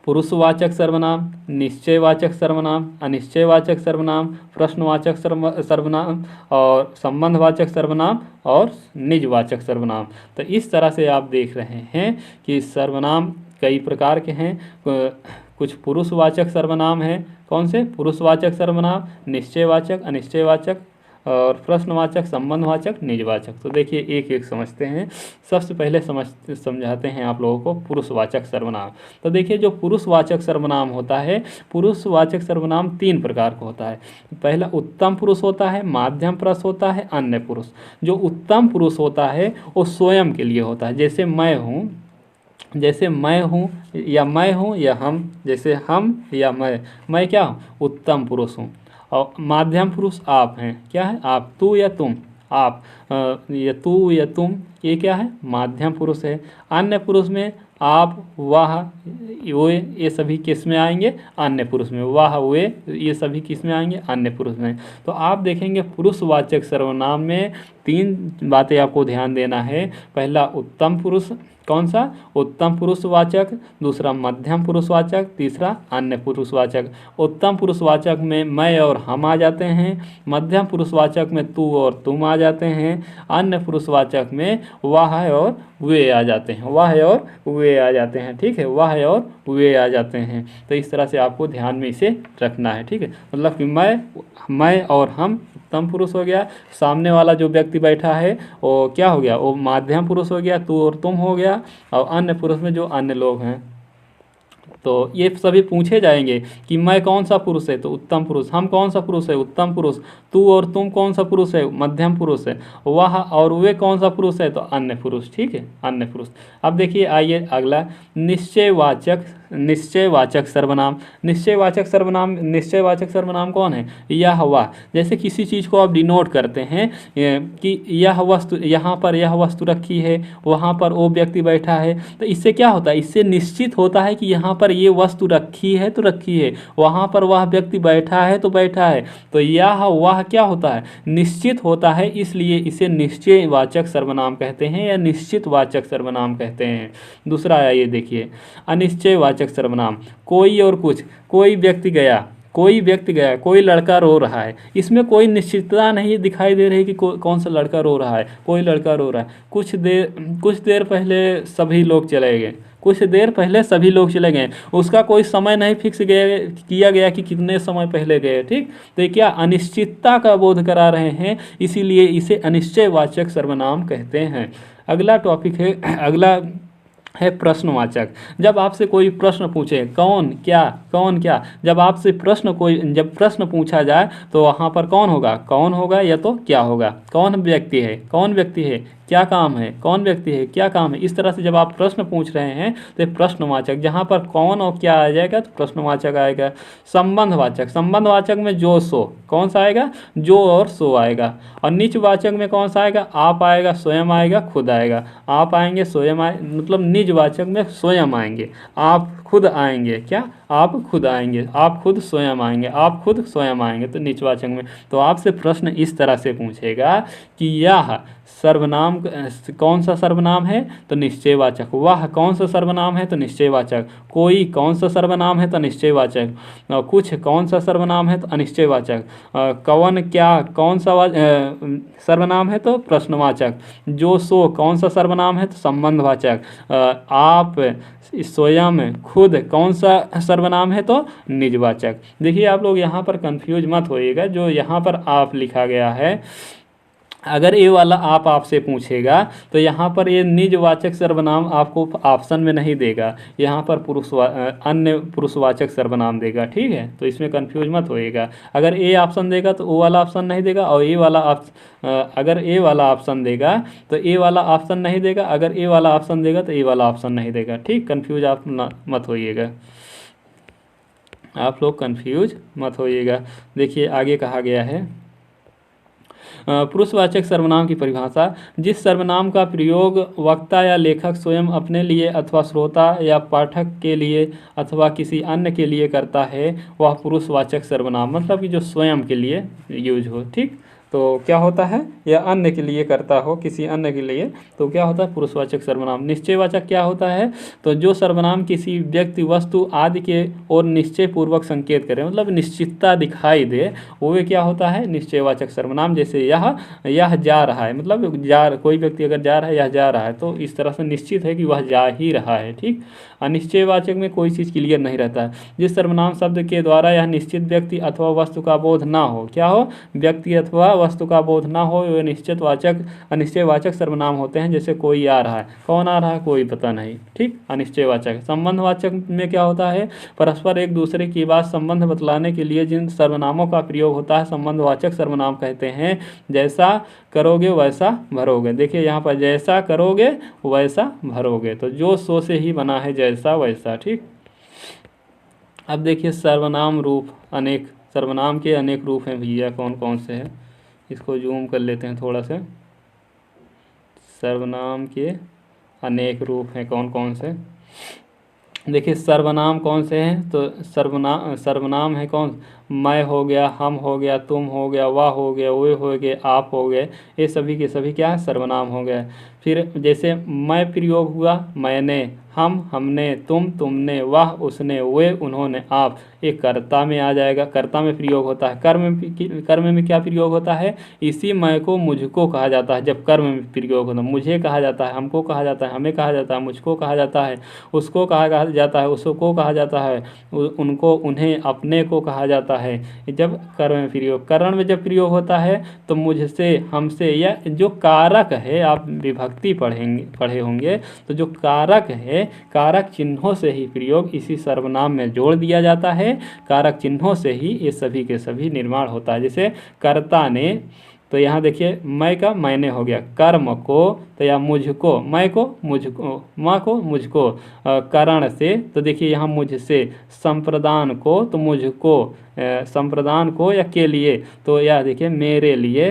पुरुषवाचक सर्वनाम, निश्चयवाचक सर्वनाम, अनिश्चयवाचक सर्वनाम, प्रश्नवाचक सर्वनाम और संबंधवाचक सर्वनाम और निजवाचक सर्वनाम। तो इस तरह से आप देख रहे हैं कि सर्वनाम कई प्रकार के हैं। कुछ पुरुषवाचक सर्वनाम हैं, कौन से, पुरुषवाचक सर्वनाम, निश्चयवाचक, अनिश्चयवाचक और प्रश्नवाचक, संबंधवाचक, निजवाचक। तो देखिए एक एक समझते हैं। सबसे पहले समझाते हैं आप लोगों को पुरुषवाचक सर्वनाम। तो देखिए जो पुरुषवाचक सर्वनाम होता है, पुरुषवाचक सर्वनाम 3 प्रकार का होता है। पहला उत्तम पुरुष होता है, माध्यम पुरुष होता है, अन्य पुरुष। जो उत्तम पुरुष होता है वो स्वयं के लिए होता है, जैसे मैं हूँ, जैसे मैं हूँ या मैं हूँ या हम, जैसे हम या मैं क्या हूँ, उत्तम पुरुष हूँ। और माध्यम पुरुष आप हैं, क्या है, आप, तू या तुम, आप, या तू या तुम, ये क्या है, माध्यम पुरुष है। अन्य पुरुष में आप, वह, वे, ये सभी किस में आएंगे, अन्य पुरुष में। वह, वे, ये सभी किस में आएंगे, अन्य पुरुष में। तो आप देखेंगे पुरुषवाचक सर्वनाम में 3 बातें आपको ध्यान देना है। पहला उत्तम पुरुष, कौन सा, उत्तम पुरुषवाचक, दूसरा मध्यम पुरुषवाचक, तीसरा अन्य पुरुषवाचक। उत्तम पुरुषवाचक में मैं और हम आ जाते हैं, मध्यम पुरुषवाचक में तू और तुम आ जाते हैं, अन्य पुरुषवाचक में वह और वे आ जाते हैं, वह और वे आ जाते हैं। ठीक है, वह और वे आ जाते हैं। तो इस तरह से आपको ध्यान में इसे रखना है। ठीक है, मतलब कि मैं और हम उत्तम पुरुष हो गया, सामने वाला जो व्यक्ति बैठा है वो क्या हो गया, वो मध्यम पुरुष हो गया, तू और तुम हो गया, और अन्य पुरुष में जो अन्य लोग हैं तो ये सभी पूछे जाएंगे कि मैं कौन सा पुरुष है, तो उत्तम पुरुष। हम कौन सा पुरुष है, उत्तम पुरुष। तू और तुम कौन सा पुरुष है, मध्यम पुरुष है। वह और वे कौन सा पुरुष है, तो अन्य पुरुष। ठीक है, अन्य पुरुष। अब देखिए आइए अगला, निश्चयवाचक सर्वनाम। निश्चयवाचक सर्वनाम कौन है, यह वह। जैसे किसी चीज़ को आप डिनोट करते हैं कि यह वस्तु, यहाँ पर यह वस्तु रखी है, वहाँ पर वो व्यक्ति बैठा है, तो इससे क्या होता है, इससे निश्चित होता है कि यहाँ पर ये वस्तु रखी है तो रखी है, वहाँ पर वह व्यक्ति बैठा है तो बैठा है। तो यह वह क्या होता है, निश्चित होता है, इसलिए इसे निश्चयवाचक सर्वनाम कहते हैं या निश्चितवाचक सर्वनाम कहते हैं। दूसरा आया, ये देखिए अनिश्चयवाचक सर्वनाम। कोई और कुछ, कोई व्यक्ति गया, कोई लड़का रो रहा है। इसमें कोई निश्चितता नहीं दिखाई दे रही कि कौन सा लड़का रो रहा है, कोई लड़का रो रहा है। कुछ देर पहले सभी लोग चले गए, उसका कोई समय नहीं किया गया कि कितने समय पहले गए। ठीक, तो ये क्या अनिश्चितता का बोध करा रहे हैं, इसीलिए इसे अनिश्चयवाचक सर्वनाम कहते हैं। अगला टॉपिक है, अगला है प्रश्नवाचक। जब आपसे कोई प्रश्न पूछे, कौन क्या, जब आपसे जब प्रश्न पूछा जाए तो वहाँ पर कौन होगा या तो क्या होगा। कौन व्यक्ति है, क्या काम है, कौन व्यक्ति है, क्या काम है। इस तरह से जब आप प्रश्न पूछ रहे हैं तो प्रश्नवाचक, जहाँ पर कौन और क्या आ जाएगा तो प्रश्नवाचक आएगा। संबंधवाचक में जो सो, कौन सा आएगा, जो और सो आएगा। और निजवाचक में कौन सा आएगा, आप आएगा, स्वयं आएगा, खुद आएगा। आप आएंगे, स्वयं आए, मतलब निजवाचक में स्वयं आएंगे, आप खुद आएंगे, क्या, आप खुद आएंगे, आप खुद स्वयं आएंगे, तो निजवाचक में। तो आपसे प्रश्न इस तरह से पूछेगा कि यह सर्वनाम कौन सा सर्वनाम है, तो निश्चयवाचक। वह कौन सा सर्वनाम है, तो निश्चयवाचक। कोई कौन सा सर्वनाम है, तो निश्चयवाचक। कुछ कौन सा सर्वनाम है, तो अनिश्चयवाचक। कौन क्या कौन सा सर्वनाम है, तो प्रश्नवाचक। जो सो कौन सा सर्वनाम है, तो संबंधवाचक। आप, स्वयं, खुद कौन सा सर्वनाम है, तो निजवाचक। देखिए आप लोग यहाँ पर कंफ्यूज मत होइएगा, जो यहाँ पर आप लिखा गया है, अगर ये वाला आपसे पूछेगा तो यहाँ पर ये निजवाचक सर्वनाम आपको ऑप्शन में नहीं देगा, यहाँ पर अन्य पुरुषवाचक सर्वनाम देगा। ठीक है, तो इसमें कंफ्यूज मत होइएगा। अगर ए ऑप्शन देगा तो वो वाला ऑप्शन नहीं देगा, और अगर ए वाला ऑप्शन देगा तो ए वाला ऑप्शन नहीं देगा, अगर ए वाला ऑप्शन देगा तो ए वाला ऑप्शन नहीं देगा। ठीक, कंफ्यूज आप मत होइएगा, आप लोग कंफ्यूज मत होइएगा। देखिए आगे कहा गया है, पुरुषवाचक सर्वनाम की परिभाषा। जिस सर्वनाम का प्रयोग वक्ता या लेखक स्वयं अपने लिए अथवा श्रोता या पाठक के लिए अथवा किसी अन्य के लिए करता है वह पुरुषवाचक सर्वनाम, मतलब कि जो स्वयं के लिए यूज हो। ठीक, तो क्या होता है, या अन्य के लिए करता हो, किसी अन्य के लिए, तो क्या होता है, पुरुषवाचक सर्वनाम। निश्चयवाचक क्या होता है, तो जो सर्वनाम किसी व्यक्ति, वस्तु आदि के और निश्चय पूर्वक संकेत करे, मतलब निश्चितता दिखाई दे, वो क्या होता है, निश्चयवाचक सर्वनाम। जैसे यह जा रहा है, मतलब कोई व्यक्ति अगर जा रहा है, यह जा रहा है, तो इस तरह से निश्चित है कि वह जा ही रहा है। ठीक, अनिश्चयवाचक में कोई चीज़ क्लियर नहीं रहता है। जिस सर्वनाम शब्द के द्वारा यह निश्चित व्यक्ति अथवा वस्तु का बोध ना हो, क्या हो, व्यक्ति अथवा वस्तु का बोध ना हो, वे अनिश्चयवाचक सर्वनाम होते हैं। जैसे कोई आ रहा है, कौन आ रहा है, कोई पता नहीं। ठीक, अनिश्चयवाचक। संबंधवाचक में क्या होता है, परस्पर एक दूसरे की बात संबंध बतलाने के लिए जिन सर्वनामों का प्रयोग होता है संबंधवाचक सर्वनाम कहते हैं। जैसा करोगे वैसा भरोगे। देखिए यहाँ पर जैसा करोगे वैसा भरोगे, तो जो सो से ही बना है, जैसा वैसा। ठीक, अब देखिए सर्वनाम रूप अनेक, सर्वनाम के अनेक रूप हैं भैया, कौन कौन से हैं, इसको जूम कर लेते हैं थोड़ा सा। सर्वनाम के अनेक रूप हैं कौन कौन से, देखिए सर्वनाम कौन से हैं, तो सर्वनाम है कौन, मैं हो गया, हम हो गया, तुम हो गया, वह हो गया, वे हो गए, आप हो गए, ये सभी के सभी क्या है, सर्वनाम हो गए। फिर जैसे मैं प्रयोग हुआ, मैंने, हम, हमने, तुम, तुमने, वह, उसने, वे, उन्होंने, आप, ये कर्ता में आ जाएगा। कर्ता में प्रयोग होता है। कर्म में क्या प्रयोग होता है, इसी मैं को मुझको कहा जाता है। जब कर्म में प्रयोग होता है, मुझे कहा जाता है, हमको कहा जाता है, हमें कहा जाता है, मुझको कहा जाता है, उसको कहा जाता है, उसको कहा जाता है, उनको, उन्हें, अपने को कहा जाता है। जब कर्म में प्रयोग, करण में जब प्रयोग होता है तो मुझसे, हमसे, या जो कारक है, आप विभक्ति विभक्ति पढ़े होंगे, तो जो कारक है, कारक चिन्हों से ही प्रयोग इसी सर्वनाम में जोड़ दिया जाता है। कारक चिन्हों से ही ये सभी के सभी निर्माण होता है। जैसे कर्ता ने, तो यहाँ देखिए मैं का मैंने हो गया, कर्म को तो या मुझको, मैं को मुझको, माँ को मुझको, करण से तो देखिए यहाँ मुझसे, संप्रदान को तो मुझको, संप्रदान को या के लिए तो यह देखिए मेरे लिए,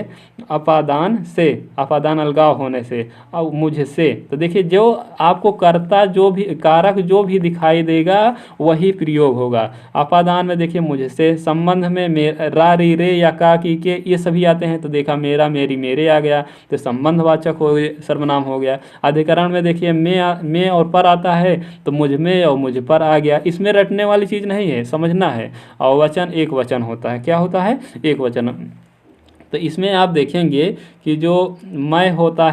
अपादान से, अपादान अलगाव होने से, और मुझसे तो देखिए जो आपको कर्ता जो भी कारक जो भी दिखाई देगा वही प्रयोग होगा। अपादान में देखिए मुझसे, संबंध में रा री रे या का की के ये सभी आते हैं, तो देखा मेरा मेरी मेरे आ गया, तो संबंधवाचक हो सर्वनाम हो गया। अधिकरण में देखिए मैं और पर आता है, तो मुझ में और मुझ पर आ गया। इसमें रटने वाली चीज़ नहीं है, समझना है। और वचन एक वचन होता है, क्या होता है, एक वचन। तो इसमें आप देखेंगे कि जो मैं होता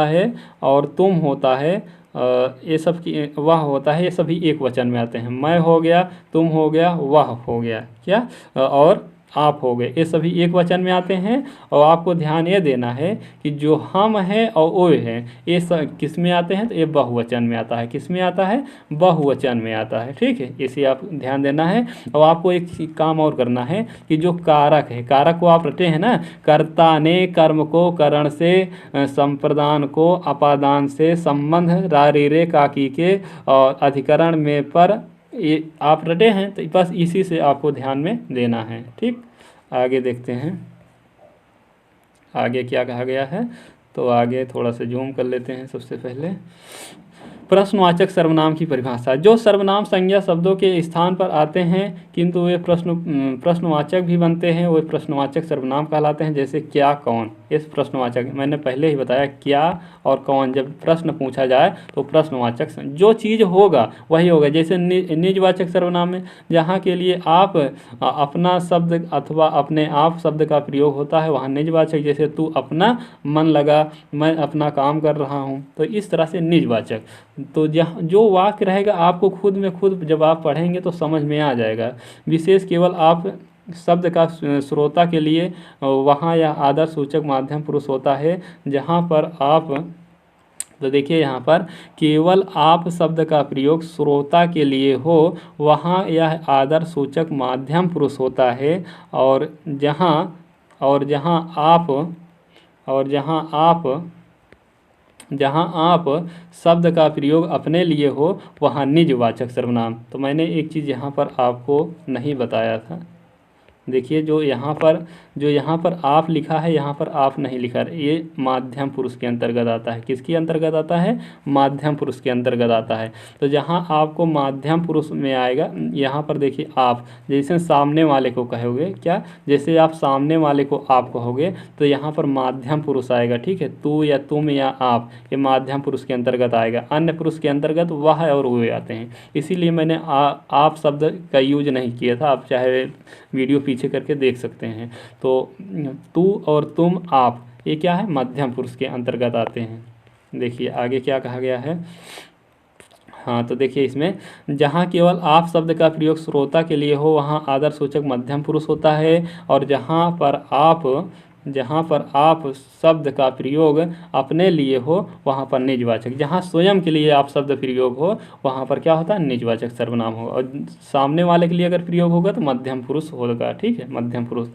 है और तुम होता है, ये सब की वह होता है, ये सभी एक वचन में आते हैं। मैं हो गया, तुम हो गया, वह हो गया, क्या और आप हो गए, ये सभी एक वचन में आते हैं। और आपको ध्यान ये देना है कि जो हम हैं और वो हैं, ये सब किस में आते हैं, तो ये बहुवचन में आता है। किस में आता है, बहुवचन में आता है। ठीक है, इसे आप ध्यान देना है। और आपको एक काम और करना है कि जो कारक है, कारक को आप रटे हैं ना, कर्ता ने कर्म को करण से, संप्रदान को अपादान से, संबंध रा रे रे काकी के और अधिकरण में पर, ये आप रटे हैं, तो बस इसी से आपको ध्यान में देना है। ठीक, आगे देखते हैं आगे क्या कहा गया है। तो आगे थोड़ा सा जूम कर लेते हैं। सबसे पहले प्रश्नवाचक सर्वनाम की परिभाषा। जो सर्वनाम संज्ञा शब्दों के स्थान पर आते हैं किंतु वे प्रश्नवाचक भी बनते हैं, वे प्रश्नवाचक सर्वनाम कहलाते हैं। जैसे क्या, कौन, इस प्रश्नवाचक, मैंने पहले ही बताया क्या और कौन जब प्रश्न पूछा जाए तो प्रश्नवाचक, जो चीज़ होगा वही होगा। जैसे निजवाचक सर्वनाम में जहाँ के लिए आप अपना शब्द अथवा अपने आप शब्द का प्रयोग होता है वहाँ निजवाचक। जैसे तू अपना मन लगा, मैं अपना काम कर रहा हूँ, तो इस तरह से निजवाचक। तो जहाँ जो वाक्य रहेगा आपको खुद में खुद जब आप पढ़ेंगे तो समझ में आ जाएगा। विशेष केवल आप शब्द का श्रोता के लिए वहाँ या आदर सूचक माध्यम पुरुष होता है, जहाँ पर आप, तो देखिए यहाँ पर केवल आप शब्द का प्रयोग श्रोता के लिए हो वहाँ यह आदर सूचक माध्यम पुरुष होता है। और जहाँ आप शब्द का प्रयोग अपने लिए हो वहाँ निजवाचक सर्वनाम। तो मैंने एक चीज़ यहाँ पर आपको नहीं बताया था, देखिए जो यहाँ पर आप लिखा है, यहाँ पर आप नहीं लिखा है, ये माध्यम पुरुष के अंतर्गत आता है। किसके अंतर्गत आता है, माध्यम पुरुष के अंतर्गत आता है। तो जहाँ आपको माध्यम पुरुष में आएगा, यहाँ पर देखिए आप, जैसे सामने वाले को कहोगे, क्या, जैसे आप सामने वाले को आप कहोगे तो यहाँ पर माध्यम पुरुष आएगा। ठीक है, तू या तुम या आप, ये माध्यम पुरुष के अंतर्गत आएगा। अन्य पुरुष के अंतर्गत वह और वे आते हैं। इसीलिए मैंने आप शब्द का यूज नहीं किया था, आप चाहे वीडियो पीछे करके देख सकते हैं। तो तू और तुम आप, ये क्या है, मध्यम पुरुष के अंतर्गत आते हैं। देखिए आगे क्या कहा गया है। हाँ, तो देखिए इसमें जहाँ केवल आप शब्द का प्रयोग श्रोता के लिए हो वहाँ आदर सूचक मध्यम पुरुष होता है। और जहाँ पर आप शब्द का प्रयोग अपने लिए हो वहाँ पर निजवाचक। जहाँ स्वयं के लिए आप शब्द प्रयोग हो वहाँ पर क्या होता है, निजवाचक सर्वनाम होगा। और सामने वाले के लिए अगर प्रयोग होगा तो मध्यम पुरुष होगा। ठीक है, मध्यम पुरुष।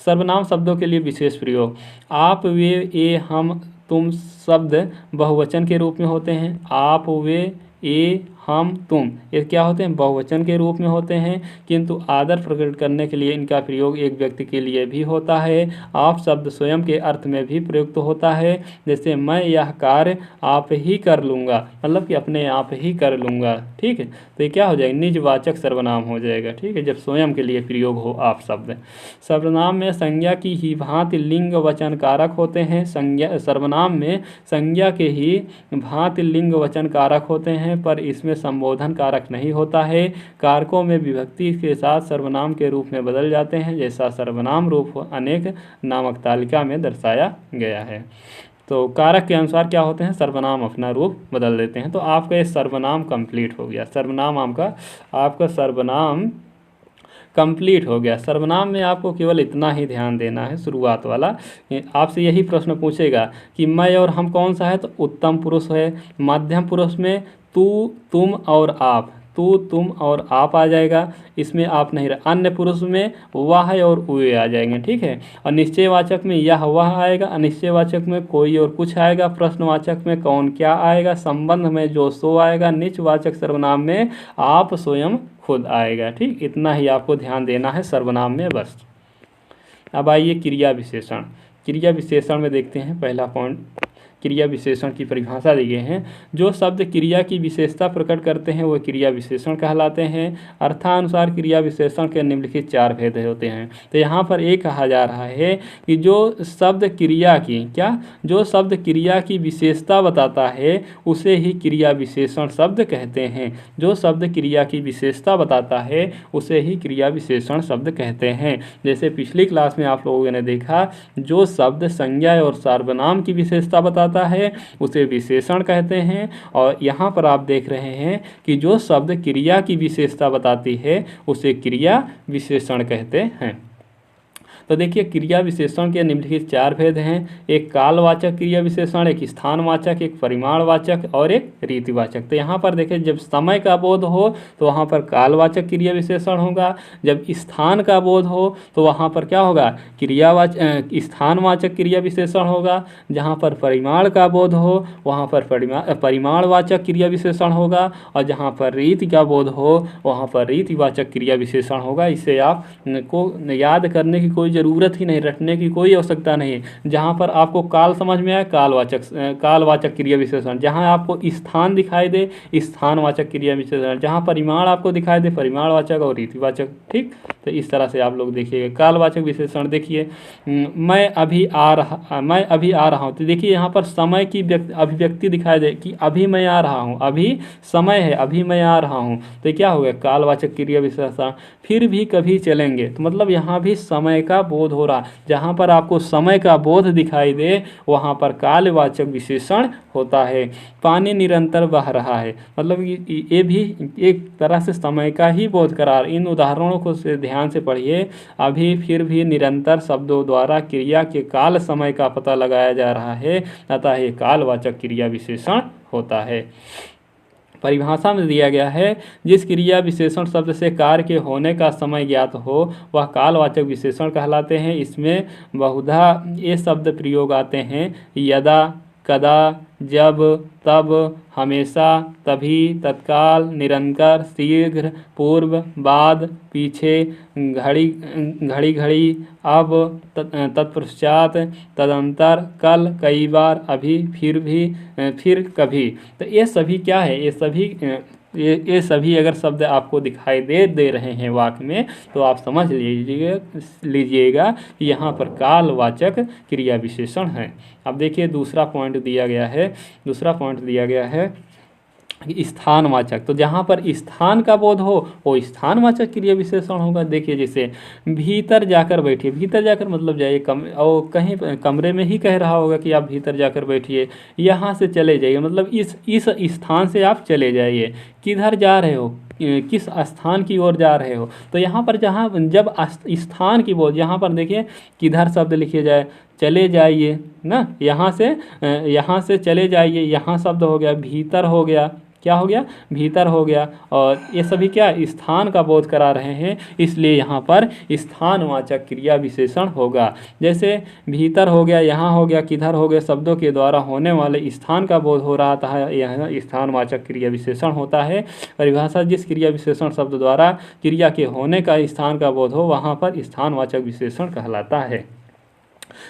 सर्वनाम शब्दों के लिए विशेष प्रयोग। आप, वे, ये, हम, तुम शब्द बहुवचन के रूप में होते हैं। आप, वे, ये, हम, तुम, ये क्या होते हैं, बहुवचन के रूप में होते हैं, किंतु आदर प्रकट करने के लिए इनका प्रयोग एक व्यक्ति के लिए भी होता है। आप शब्द स्वयं के अर्थ में भी प्रयुक्त होता है। जैसे मैं यह कार्य आप ही कर लूँगा, मतलब कि अपने आप ही कर लूँगा। ठीक है, तो ये क्या हो जाएगा, निजवाचक सर्वनाम हो जाएगा। ठीक है, जब स्वयं के लिए प्रयोग हो आप शब्द। सर्वनाम में संज्ञा की ही भांति लिंग वचन कारक होते हैं। सर्वनाम में संज्ञा के ही भांति लिंग वचन कारक होते हैं, पर इसमें संबोधन कारक नहीं होता है। कारकों में विभक्ति के साथ सर्वनाम के रूप में बदल जाते हैं, जैसा सर्वनाम रूप अनेक नामक तालिका में दर्शाया गया है। तो कारक के अनुसार क्या होते हैं, सर्वनाम अपना रूप बदल देते हैं। तो आपका ये सर्वनाम कंप्लीट हो गया। सर्वनाम आपका सर्वनाम कंप्लीट हो गया। सर्वनाम में आपको केवल इतना ही ध्यान देना है, शुरुआत वाला। आपसे यही प्रश्न पूछेगा कि मैं और हम कौन सा है, तो उत्तम पुरुष है। मध्यम पुरुष में तू, तुम और आप, तू, तुम और आप आ जाएगा, इसमें आप नहीं रहे। अन्य पुरुष में वह और वे आ जाएंगे, ठीक है। और निश्चयवाचक में यह वह आएगा, अनिश्चयवाचक में कोई और कुछ आएगा, प्रश्नवाचक में कौन क्या आएगा, संबंध में जो सो आएगा, निजवाचक सर्वनाम में आप स्वयं खुद आएगा, ठीक। इतना ही आपको ध्यान देना है सर्वनाम में, बस। अब आइए क्रिया विशेषण। क्रिया विशेषण में देखते हैं पहला पॉइंट, क्रिया विशेषण की परिभाषा दी गई है। जो शब्द क्रिया की विशेषता प्रकट करते हैं वो क्रिया विशेषण कहलाते हैं। अर्थानुसार क्रिया विशेषण के निम्नलिखित 4 भेद होते हैं। तो यहाँ पर एक कहा जा रहा है कि जो शब्द क्रिया की जो शब्द क्रिया की विशेषता बताता है उसे ही क्रिया विशेषण शब्द कहते हैं। जो शब्द क्रिया की विशेषता बताता है उसे ही क्रिया विशेषण शब्द कहते हैं। जैसे पिछली क्लास में आप लोगों ने देखा, जो शब्द संज्ञा और सर्वनाम की विशेषता बताता है उसे विशेषण कहते हैं। और यहाँ पर आप देख रहे हैं कि जो शब्द क्रिया की विशेषता बताती है उसे क्रिया विशेषण कहते हैं। तो देखिए क्रिया विशेषण के निम्नलिखित 4 भेद हैं। एक कालवाचक क्रिया विशेषण, एक स्थानवाचक, एक परिमाणवाचक और एक रीतिवाचक। तो यहाँ पर देखिए जब समय का बोध हो तो वहाँ पर कालवाचक क्रिया विशेषण होगा, जब स्थान का बोध हो तो वहाँ पर क्या होगा, स्थानवाचक क्रिया विशेषण होगा, जहाँ पर परिमाण का बोध हो वहाँ पर परिमाणवाचक क्रिया विशेषण होगा, और जहाँ पर रीति का बोध हो वहाँ पर रीतिवाचक क्रिया विशेषण होगा। इसे आप को याद करने की कोई ज़रूरत ही नहीं, रटने की कोई आवश्यकता नहीं। जहाँ पर आपको काल समझ में आए कालवाचक क्रिया विशेषण, जहाँ आपको स्थान दिखाई दे स्थानवाचक क्रिया विशेषण, जहाँ परिमाण आपको दिखाई दे परिमाणवाचक और रीतिवाचक, ठीक। तो इस तरह से आप लोग देखिएगा। कालवाचक विशेषण देखिए, मैं अभी आ रहा हूँ। तो देखिए यहाँ पर समय की अभिव्यक्ति दिखाई दे कि अभी मैं आ रहा हूँ, अभी समय है, अभी मैं आ रहा हूँ, तो क्या हो गया, कालवाचक क्रिया विशेषण। फिर भी कभी चलेंगे, तो मतलब यहाँ भी समय का बोध हो रहा, जहाँ पर आपको समय का बोध दिखाई दे वहाँ पर कालवाचक विशेषण होता है। पानी निरंतर बह रहा है, मतलब ये भी एक तरह से समय का ही बोध करा। इन उदाहरणों को से ध्यान से पढ़िए। अभी, फिर भी, निरंतर शब्दों द्वारा क्रिया के काल समय का पता लगाया जा रहा है, अतः ये कालवाचक क्रिया विशेषण होता है। परिभाषा में दिया गया है, जिस क्रिया विशेषण शब्द से कार्य के होने का समय ज्ञात हो वह कालवाचक विशेषण कहलाते हैं। इसमें बहुधा ये शब्द प्रयोग आते हैं, यदा, कदा, जब, तब, हमेशा, तभी, तत्काल, निरंतर, शीघ्र, पूर्व, बाद, पीछे, घड़ी घड़ी, अब, तत्पश्चात, तदंतर, कल, कई बार, अभी, फिर भी, फिर कभी। तो ये सभी क्या है, ये सभी अगर शब्द आपको दिखाई दे रहे हैं वाक्य में तो आप समझ लीजिएगा कि यहाँ पर कालवाचक क्रिया विशेषण है। अब देखिए दूसरा पॉइंट दिया गया है स्थानवाचक। तो जहाँ पर स्थान का बोध हो वो स्थानवाचक क्रिया विशेषण होगा। देखिए जैसे भीतर जाकर बैठिए, भीतर जाकर मतलब जाइए, और कहीं कमरे में ही कह रहा होगा कि आप भीतर जाकर बैठिए। यहाँ से चले जाइए, मतलब इस स्थान से आप चले जाइए। किधर जा रहे हो, किस स्थान की ओर जा रहे हो। तो यहाँ पर जब स्थान की बोध, यहाँ पर देखिए किधर शब्द लिखे जाए, चले जाइए ना, यहाँ से चले जाइए, यहाँ शब्द हो गया, भीतर हो गया, क्या हो गया, भीतर हो गया। और ये सभी क्या स्थान का बोध करा रहे हैं, इसलिए यहाँ पर स्थानवाचक क्रिया विशेषण होगा। जैसे भीतर हो गया, यहाँ हो गया, किधर हो गया, शब्दों के द्वारा होने वाले स्थान का बोध हो रहा था, यह स्थानवाचक क्रिया विशेषण होता है। परिभाषा, जिस क्रिया विशेषण शब्द द्वारा क्रिया के होने का स्थान का बोध हो वहाँ पर स्थानवाचक विशेषण कहलाता है।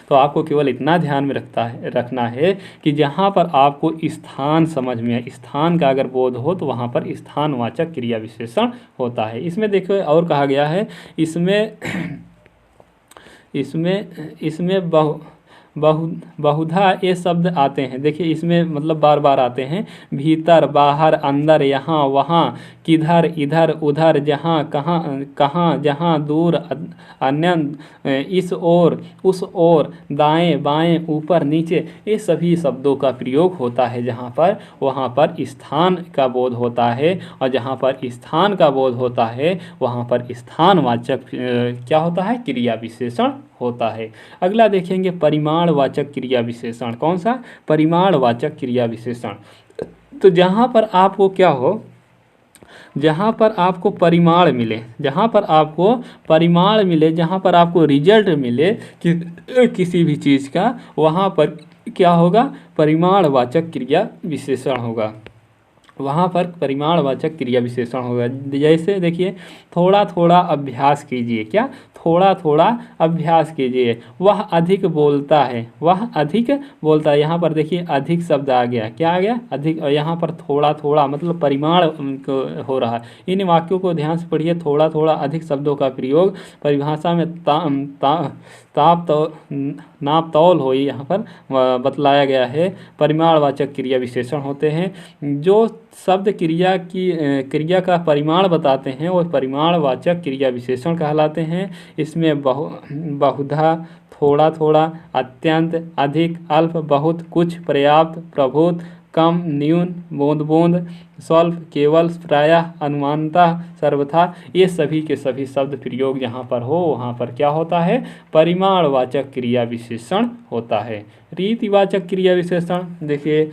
तो आपको केवल इतना ध्यान में रखना है कि जहाँ पर आपको स्थान समझ में, स्थान का अगर बोध हो तो वहाँ पर स्थानवाचक क्रिया विशेषण होता है। इसमें देखो और कहा गया है, इसमें बहुधा ये शब्द आते हैं। देखिए इसमें मतलब बार बार आते हैं, भीतर, बाहर, अंदर, यहाँ, वहाँ, किधर, इधर, उधर, जहाँ, कहाँ, कहाँ, जहाँ, दूर, अन्य, इस ओर, उस ओर, दाएं, बाएं, ऊपर, नीचे, ये सभी शब्दों का प्रयोग होता है जहाँ पर, वहाँ पर स्थान का बोध होता है। और जहाँ पर स्थान का बोध होता है वहाँ पर स्थानवाचक क्या होता है, क्रिया विशेषण होता है। अगला देखेंगे परिमाणवाचक क्रिया विशेषण। कौन सा, परिमाणवाचक क्रिया विशेषण। तो जहाँ पर आपको क्या हो, जहाँ पर आपको परिमाण मिले, जहाँ पर आपको परिमाण मिले, जहाँ पर आपको रिजल्ट मिले कि किसी भी चीज़ का, वहाँ पर क्या होगा, परिमाणवाचक क्रिया विशेषण होगा। वहाँ पर परिमाणवाचक क्रिया विशेषण होगा। जैसे देखिए, थोड़ा थोड़ा अभ्यास कीजिए, क्या, थोड़ा थोड़ा अभ्यास कीजिए, वह अधिक बोलता है, वह अधिक बोलता है। यहाँ पर देखिए अधिक शब्द आ गया, क्या आ गया, अधिक। और यहाँ पर थोड़ा थोड़ा मतलब परिमाण हो रहा है। इन वाक्यों को ध्यान से पढ़िए। थोड़ा थोड़ा अधिक शब्दों का प्रयोग परिभाषा में ताप तो नाप तौल हो, यहाँ पर बतलाया गया है। परिमाणवाचक क्रिया विशेषण होते हैं। जो शब्द क्रिया का परिमाण बताते हैं वो परिमाणवाचक क्रिया विशेषण कहलाते हैं। इसमें बहुधा, थोड़ा थोड़ा, अत्यंत, अधिक, अल्प, बहुत, कुछ, पर्याप्त, प्रभुत, कम, न्यून, बूंद बूंद, स्वल्प, केवल, प्रायः, अनुमानतः, सर्वथा, ये सभी के सभी शब्द प्रयोग जहाँ पर हो वहाँ पर क्या होता है, परिमाणवाचक क्रिया विशेषण होता है। रीतिवाचक क्रिया विशेषण देखिए,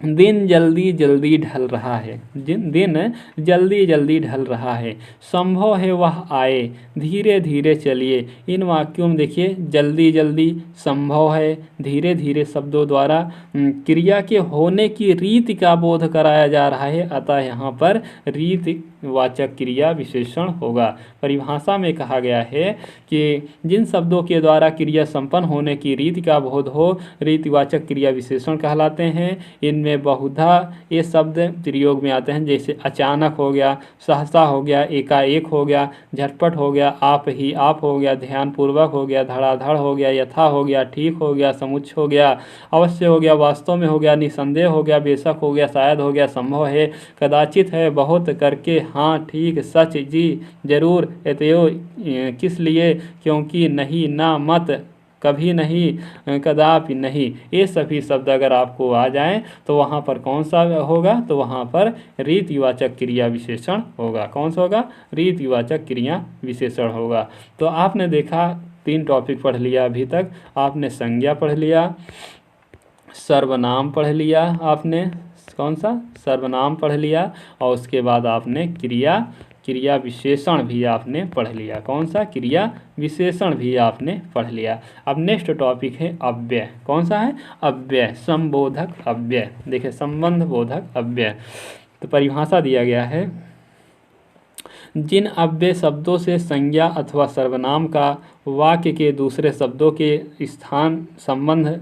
दिन जल्दी जल्दी ढल रहा है, दिन जल्दी जल्दी ढल रहा है, संभव है वह आए, धीरे धीरे चलिए। इन वाक्यों में देखिए जल्दी जल्दी, संभव है, धीरे धीरे शब्दों द्वारा क्रिया के होने की रीति का बोध कराया जा रहा है। अतः यहाँ पर रीतिवाचक क्रिया विशेषण होगा। परिभाषा में कहा गया है कि जिन शब्दों के द्वारा क्रिया संपन्न होने की रीति का बोध हो रीतिवाचक क्रिया विशेषण कहलाते हैं। इनमें बहुधा ये शब्द प्रयोग में आते हैं, जैसे अचानक हो गया, सहसा हो गया, एकाएक हो गया, झटपट हो गया, आप ही आप हो गया, ध्यानपूर्वक हो गया, धड़ाधड़ हो गया, यथा हो गया, ठीक हो गया, समुच्च हो गया, अवश्य हो गया, वास्तव में हो गया, निसंदेह हो गया, बेशक हो गया, शायद हो गया, संभव है, कदाचित है, बहुत, करके, हाँ, ठीक, सच, जी, जरूर, एतयो, किस लिए, क्योंकि, नहीं, ना, मत, कभी नहीं, कदापि नहीं, ये सभी शब्द अगर आपको आ जाएं तो वहाँ पर कौन सा होगा, तो वहाँ पर रीतिवाचक क्रिया विशेषण होगा। कौन सा होगा, रीतिवाचक क्रिया विशेषण होगा। तो आपने देखा 3 टॉपिक पढ़ लिया अभी तक। आपने संज्ञा पढ़ लिया, सर्वनाम पढ़ लिया, आपने कौन सा, सर्वनाम पढ़ लिया, और उसके बाद आपने क्रिया विशेषण भी आपने पढ़ लिया। कौन सा, क्रिया विशेषण भी आपने पढ़ लिया। अब नेक्स्ट टॉपिक है अव्यय। कौन सा है, अव्यय, संबोधक अव्यय। देखिए संबंध बोधक अव्यय। तो परिभाषा दिया गया है, जिन अव्यय शब्दों से संज्ञा अथवा सर्वनाम का वाक्य के दूसरे शब्दों के स्थान संबंध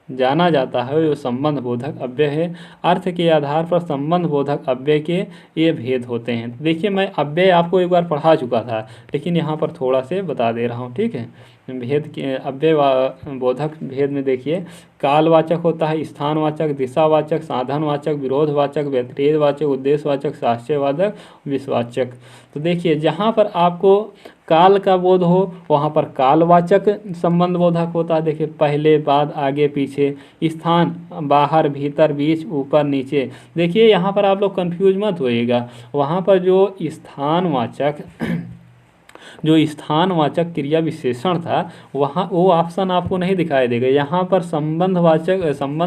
जाना जाता है वो संबंध बोधक अव्यय है। अर्थ के आधार पर संबंध बोधक अव्यय के ये भेद होते हैं। देखिए मैं अव्यय आपको एक बार पढ़ा चुका था, लेकिन यहाँ पर थोड़ा से बता दे रहा हूँ, ठीक है। भेद के अव्यय बोधक भेद में देखिए, कालवाचक होता है, स्थानवाचक, दिशावाचक, साधनवाचक, विरोधवाचक, व्यतिरेकवाचक, उद्देश्यवाचक, साक्ष्यवाचक, विषवाचक। तो देखिए जहाँ पर आपको काल का बोध हो वहाँ पर कालवाचक संबंध बोधक होता है। देखिए पहले, बाद, आगे, पीछे, स्थान, बाहर, भीतर, बीच, ऊपर, नीचे। देखिए यहाँ पर आप लोग कंफ्यूज मत होइएगा। वहाँ पर जो स्थानवाचक क्रिया विशेषण था वहाँ वो ऑप्शन आपको नहीं दिखाई देगा। यहाँ पर संबंध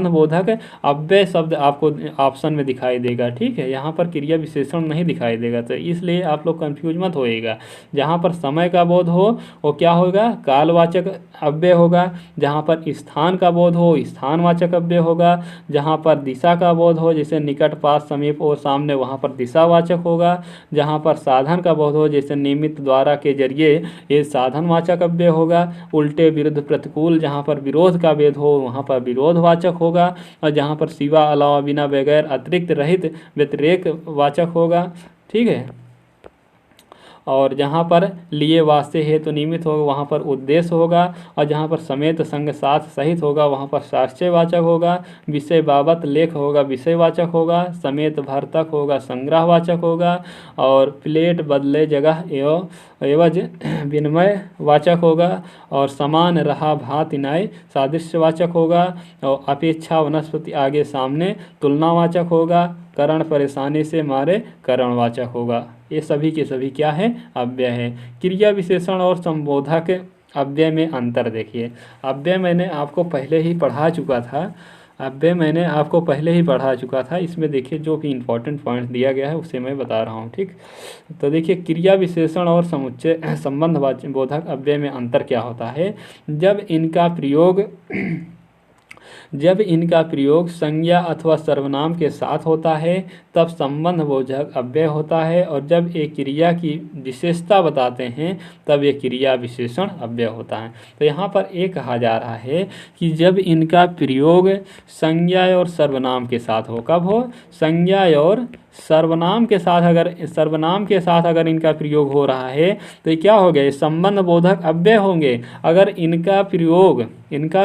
बोधक अव्यय शब्द आपको ऑप्शन में दिखाई देगा, ठीक है। यहाँ पर क्रिया विशेषण नहीं दिखाई देगा, तो इसलिए आप लोग कंफ्यूज मत होइएगा। जहाँ पर समय का बोध हो वो क्या होगा, कालवाचक अव्यय होगा। जहाँ पर स्थान का बोध हो स्थानवाचक अव्यय होगा। जहाँ पर दिशा का बोध हो, जैसे निकट, पास, समीप और सामने, वहाँ पर दिशावाचक होगा। जहाँ पर साधन का बोध हो, जैसे निमित्त, द्वारा के जरिए, ये साधनवाचक अव्यय होगा। उल्टे, विरुद्ध, प्रतिकूल, जहाँ पर विरोध का भेद हो वहाँ पर विरोधवाचक होगा। और जहाँ पर सिवा, अलावा, बिना, बगैर, अतिरिक्त, रहित, व्यतिरेक वाचक होगा, ठीक है। और जहाँ पर लिए वास्ते हेतु निमित्त होगा वहाँ पर उद्देश्य होगा, और जहाँ पर समेत संग साथ सहित होगा वहाँ पर साक्ष्यवाचक होगा, विषय बाबत लेख होगा विषयवाचक होगा, समेत भर्तक होगा संग्रहवाचक होगा, और प्लेट बदले जगह एवज विनिमय वाचक होगा, और समान रहा भांति न्याय सादृश्यवाचक होगा, और अपेक्षा वनस्पति आगे सामने तुलनावाचक होगा, करण परेशानी से मारे करणवाचक होगा। ये सभी के सभी क्या है? अव्यय है। क्रिया विशेषण और संबोधक अव्यय में अंतर देखिए। अव्यय मैंने आपको पहले ही पढ़ा चुका था, इसमें देखिए जो भी इम्पोर्टेंट पॉइंट दिया गया है उसे मैं बता रहा हूँ, ठीक। तो देखिए क्रिया विशेषण और समुच्चय संबंध बोधक अव्यय में अंतर क्या होता है। जब इनका प्रयोग संज्ञा अथवा सर्वनाम के साथ होता है तब संबंध बोधक अव्यय होता है, और जब एक क्रिया की विशेषता बताते हैं तब एक क्रिया विशेषण अव्यय होता है। तो यहाँ पर एक कहा जा रहा है कि जब इनका प्रयोग संज्ञा और सर्वनाम के साथ हो, कब हो? संज्ञा और सर्वनाम के साथ अगर इनका प्रयोग हो रहा है तो ये क्या हो गए? संबंध बोधक अव्यय होंगे। अगर इनका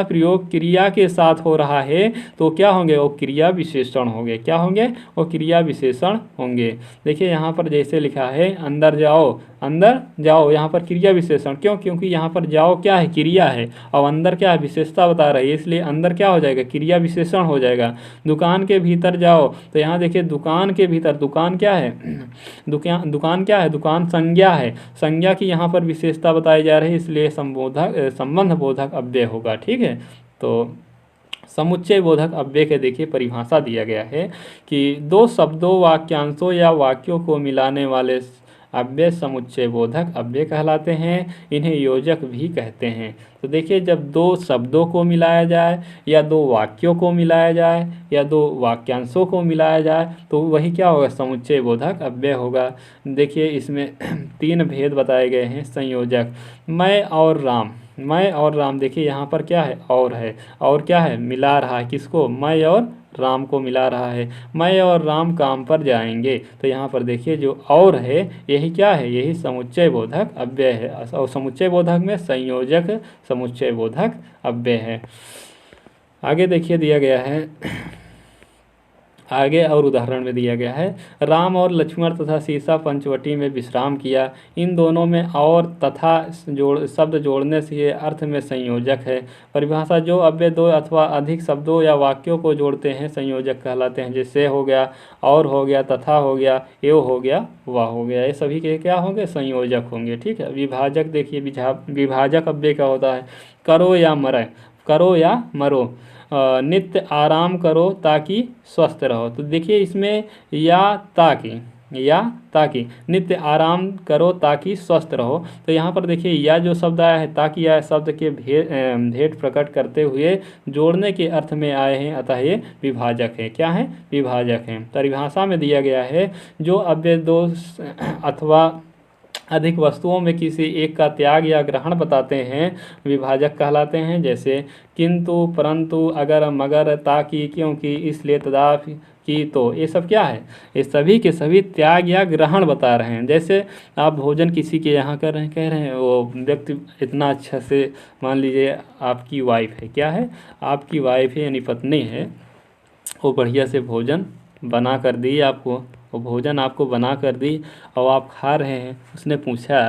प्रयोग क्रिया के साथ हो रहा है तो क्या होंगे? वो क्रिया विशेषण होंगे। क्या होंगे? वो क्रिया विशेषण होंगे। देखिए यहाँ पर जैसे लिखा है अंदर जाओ, यहाँ पर क्रिया विशेषण। क्यों? क्योंकि यहाँ पर जाओ क्या है? क्रिया है, और अंदर क्या है? विशेषता बता रही है, इसलिए अंदर क्या हो जाएगा? क्रिया विशेषण हो जाएगा। दुकान के भीतर जाओ, तो यहाँ देखिए दुकान के भीतर, दुकान क्या है? दुकान क्या है? दुकान संज्ञा है। संज्ञा की यहाँ पर विशेषता बताई जा रही है, इसलिए संबंध बोधक अव्यय होगा, ठीक है। तो समुच्चय बोधक अव्यय के देखिए परिभाषा दिया गया है कि दो शब्दों, वाक्यांशों या वाक्यों को मिलाने वाले अव्यय समुच्चय बोधक अव्यय कहलाते हैं। इन्हें योजक भी कहते हैं। तो देखिए जब दो शब्दों को मिलाया जाए, या दो वाक्यों को मिलाया जाए, या दो वाक्यांशों को मिलाया जाए तो वही क्या होगा? समुच्चय बोधक अव्यय होगा। देखिए इसमें 3 भेद बताए गए हैं। संयोजक मैं और राम, देखिए यहाँ पर क्या है? और क्या है? मिला रहा है किसको? मैं और राम को मिला रहा है। मैं और राम काम पर जाएंगे, तो यहाँ पर देखिए जो और है यही क्या है? यही समुच्चय बोधक अव्यय है, और समुच्चय बोधक में संयोजक समुच्चय बोधक अव्यय है। आगे देखिए दिया गया है, आगे और उदाहरण में दिया गया है, राम और लक्ष्मण तथा सीता पंचवटी में विश्राम किया। इन दोनों में और तथा शब्द जोड़ने से ये अर्थ में संयोजक है। परिभाषा जो अव्यय दो अथवा अधिक शब्दों या वाक्यों को जोड़ते हैं संयोजक कहलाते हैं। जैसे हो गया, और हो गया, तथा हो गया, एवं हो गया, वह हो गया, ये सभी के क्या होंगे? संयोजक होंगे, ठीक है। विभाजक देखिए, विभाजक अव्यय क्या होता है? करो या मरो, नित्य आराम करो ताकि स्वस्थ रहो। तो देखिए इसमें या ताकि नित्य आराम करो ताकि स्वस्थ रहो, तो यहाँ पर देखिए या जो शब्द आया है, ताकि आया शब्द के भेद प्रकट करते हुए जोड़ने के अर्थ में आए हैं, अतः ये विभाजक है। क्या है? विभाजक है। परिभाषा में दिया गया है जो अव्यय दो अथवा अधिक वस्तुओं में किसी एक का त्याग या ग्रहण बताते हैं विभाजक कहलाते हैं। जैसे किंतु, परंतु, अगर, मगर, ताकि, क्योंकि, इसलिए, तदापि, कि, तो, ये सब क्या है? ये सभी के सभी त्याग या ग्रहण बता रहे हैं। जैसे आप भोजन किसी के यहाँ कह रहे हैं, वो व्यक्ति इतना अच्छा से, मान लीजिए आपकी वाइफ है, क्या है? आपकी वाइफ है यानी पत्नी है, वो बढ़िया से भोजन बना कर दी आपको, वो भोजन आपको बना कर दी और आप खा रहे हैं। उसने पूछा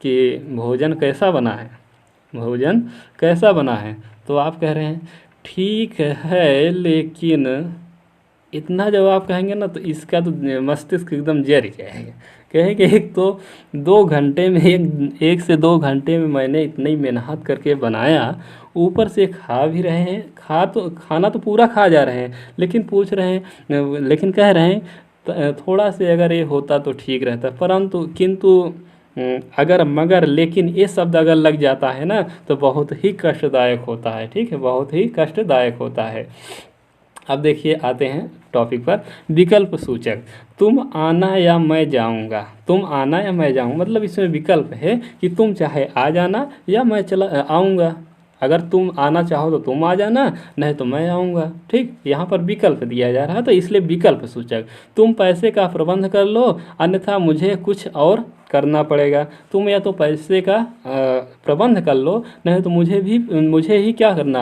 कि भोजन कैसा बना है? तो आप कह रहे हैं ठीक है, लेकिन इतना जब आप कहेंगे ना तो इसका तो मस्तिष्क एकदम जल जाएगा। कहेंगे एक तो 2 घंटे में, एक से 2 घंटे में मैंने इतनी मेहनत करके बनाया, ऊपर से खा भी रहे हैं, खाना तो पूरा खा जा रहे हैं, लेकिन कह रहे हैं थोड़ा से अगर ये होता तो ठीक रहता, परंतु, किंतु, अगर, मगर, लेकिन ये शब्द अगर लग जाता है ना तो बहुत ही कष्टदायक होता है, ठीक है, बहुत ही कष्टदायक होता है। अब देखिए आते हैं टॉपिक पर, विकल्प सूचक। तुम आना या मैं जाऊंगा, मतलब इसमें विकल्प है कि तुम चाहे आ जाना या मैं चला आऊँगा। अगर तुम आना चाहो तो तुम आ जाना, नहीं तो मैं आऊँगा, ठीक। यहाँ पर विकल्प दिया जा रहा है तो इसलिए विकल्प सूचक। तुम पैसे का प्रबंध कर लो, अन्यथा मुझे कुछ और करना पड़ेगा। तुम या तो पैसे का प्रबंध कर लो, नहीं तो मुझे ही क्या करना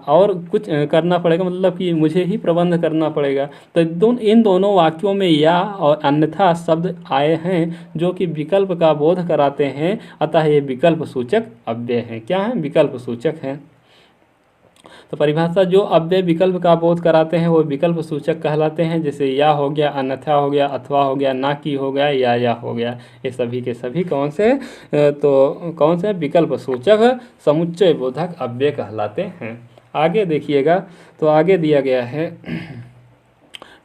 और कुछ करना पड़ेगा, मतलब कि मुझे ही प्रबंध करना पड़ेगा। तो इन दोनों वाक्यों में या और अन्यथा शब्द आए हैं जो कि विकल्प का बोध कराते हैं, अतः ये विकल्प सूचक अव्यय हैं। क्या हैं? विकल्प सूचक हैं। तो परिभाषा, जो अव्यय विकल्प का बोध कराते हैं वो विकल्प सूचक कहलाते हैं। जैसे या हो गया, अन्यथा हो गया, अथवा हो गया, ना कि हो गया, या हो गया, ये सभी के सभी कौन से तो कौन से विकल्प सूचक समुच्चय बोधक अव्यय कहलाते हैं। आगे देखिएगा, तो आगे दिया गया है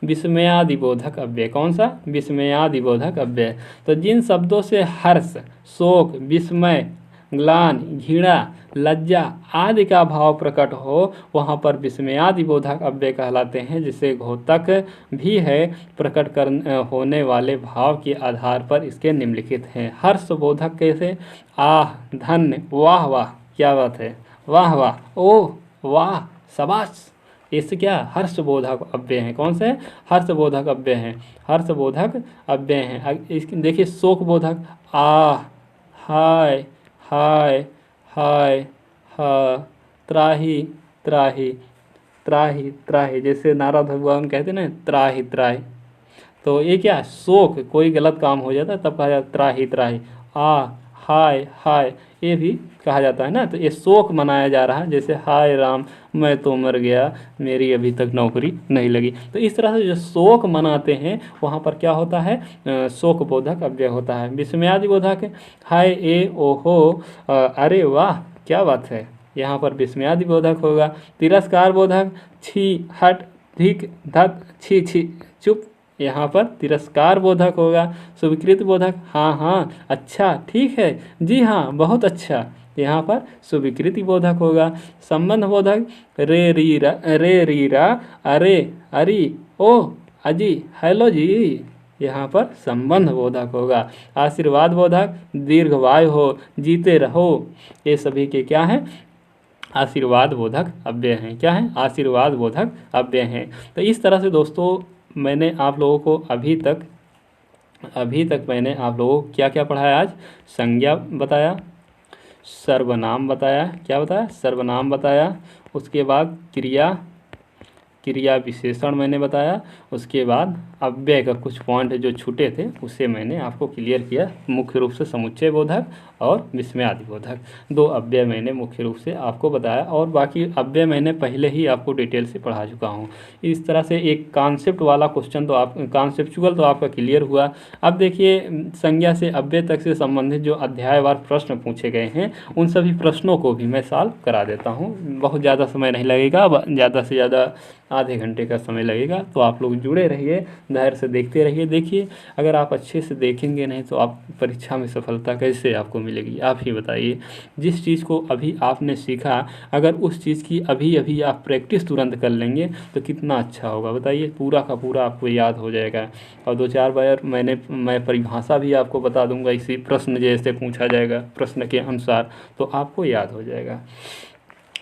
विस्मयादिबोधक अव्यय। कौन सा? विस्मयादिबोधक अव्यय। तो जिन शब्दों से हर्ष, शोक, विस्मय, ग्लानि, घृणा, लज्जा आदि का भाव प्रकट हो, वहाँ पर विस्मयादिबोधक अव्यय कहलाते हैं। जिसे घोतक भी है, प्रकट होने वाले भाव के आधार पर इसके निम्नलिखित हैं। हर्षबोधक कैसे? आह, धन्य, वाह वाह, क्या बात है, वाह वाह, ओह, वाह, शाबाश, इससे क्या? हर्षबोधक अव्यय हैं। कौन से? हर्षबोधक अव्यय हैं। हर्षबोधक अव्यय हैं। देखिए शोकबोधक, आह, हाय, हाय, हाय, हा, त्राही, त्राही, त्राही, त्राही, जैसे नारद भगवान कहते हैं ना, त्राही त्राही। तो ये क्या? शोक, कोई गलत काम हो जाता है तब कहा जाता है त्राही त्राही। आ, हाय, हाय, ये भी कहा जाता है ना। तो ये शोक मनाया जा रहा है, जैसे हाय राम, मैं तो मर गया, मेरी अभी तक नौकरी नहीं लगी। तो इस तरह से जो शोक मनाते हैं वहाँ पर क्या होता है? शोक बोधक अव्यय होता है। विस्मयादि बोधक, हाय, ए, ओहो, अरे वाह, क्या बात है, यहाँ पर विस्मयादि बोधक होगा। तिरस्कार बोधक, छी, हट, धिक, धक, छी छी, चुप, यहाँ पर तिरस्कार बोधक होगा। स्वीकृत बोधक, हाँ हाँ, अच्छा, ठीक है, जी हाँ, बहुत अच्छा, यहाँ पर स्वीकृति बोधक होगा। संबंध बोधक, रे रीरा, अरे, अरी, ओ, अजी, हेलो जी, यहाँ पर संबंध बोधक होगा। आशीर्वाद बोधक, दीर्घवायु हो, जीते रहो, ये सभी के क्या हैं? आशीर्वाद बोधक अव्यय हैं। क्या हैं? आशीर्वाद बोधक अव्यय हैं। तो इस तरह से दोस्तों मैंने आप लोगों को अभी तक मैंने आप लोगों को क्या क्या पढ़ाया आज? संज्ञा बताया, सर्वनाम बताया, क्या बताया? सर्वनाम बताया। उसके बाद क्रिया विशेषण मैंने बताया। उसके बाद अव्यय का कुछ पॉइंट जो छूटे थे उससे मैंने आपको क्लियर किया। मुख्य रूप से समुच्चय बोधक और विस्मयादि बोधक, दो अव्यय मैंने मुख्य रूप से आपको बताया, और बाकी अव्यय मैंने पहले ही आपको डिटेल से पढ़ा चुका हूँ। इस तरह से एक कॉन्सेप्ट वाला क्वेश्चन तो कॉन्सेप्चुअल तो आपका क्लियर हुआ। अब देखिए संज्ञा से अव्यय तक से संबंधित जो अध्यायवार प्रश्न पूछे गए हैं उन सभी प्रश्नों को भी मैं सॉल्व करा देता हूँ। बहुत ज़्यादा समय नहीं लगेगा, ज़्यादा से ज़्यादा आधे घंटे का समय लगेगा। तो आप लोग जुड़े रहिए, धैर्य से देखते रहिए। देखिए अगर आप अच्छे से देखेंगे नहीं तो आप परीक्षा में सफलता कैसे आपको मिलेगी? आप ही बताइए। जिस चीज़ को अभी आपने सीखा, अगर उस चीज़ की अभी आप प्रैक्टिस तुरंत कर लेंगे तो कितना अच्छा होगा बताइए। पूरा का पूरा आपको याद हो जाएगा। और 2-4 बार मैं परिभाषा भी आपको बता दूंगा, इसी प्रश्न जैसे पूछा जाएगा प्रश्न के अनुसार, तो आपको याद हो जाएगा।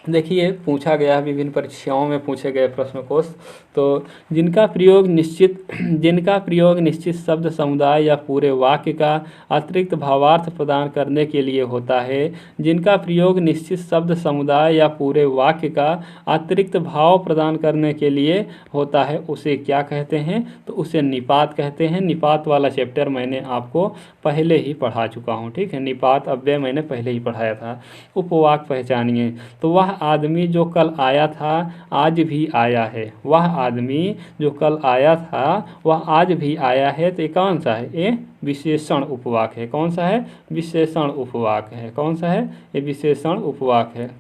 देखिए पूछा गया विभिन्न परीक्षाओं में पूछे गए प्रश्न कोश। तो जिनका प्रयोग निश्चित शब्द समुदाय या पूरे वाक्य का अतिरिक्त भावार्थ प्रदान करने के लिए होता है, जिनका प्रयोग निश्चित शब्द समुदाय या पूरे वाक्य का अतिरिक्त भाव प्रदान करने के लिए होता है, उसे क्या कहते हैं? तो उसे निपात कहते हैं। निपात वाला चैप्टर मैंने आपको पहले ही पढ़ा चुका हूँ, ठीक है। निपात अव्यय मैंने पहले ही पढ़ाया था। उपवाक पहचानिए, तो वह आदमी जो कल आया था आज भी आया है। वह आदमी जो कल आया था वह आज भी आया है। तो ये कौन सा है? ये विशेषण उपवाक है। कौन सा है? विशेषण उपवाक है। कौन सा है? ये विशेषण उपवाक है।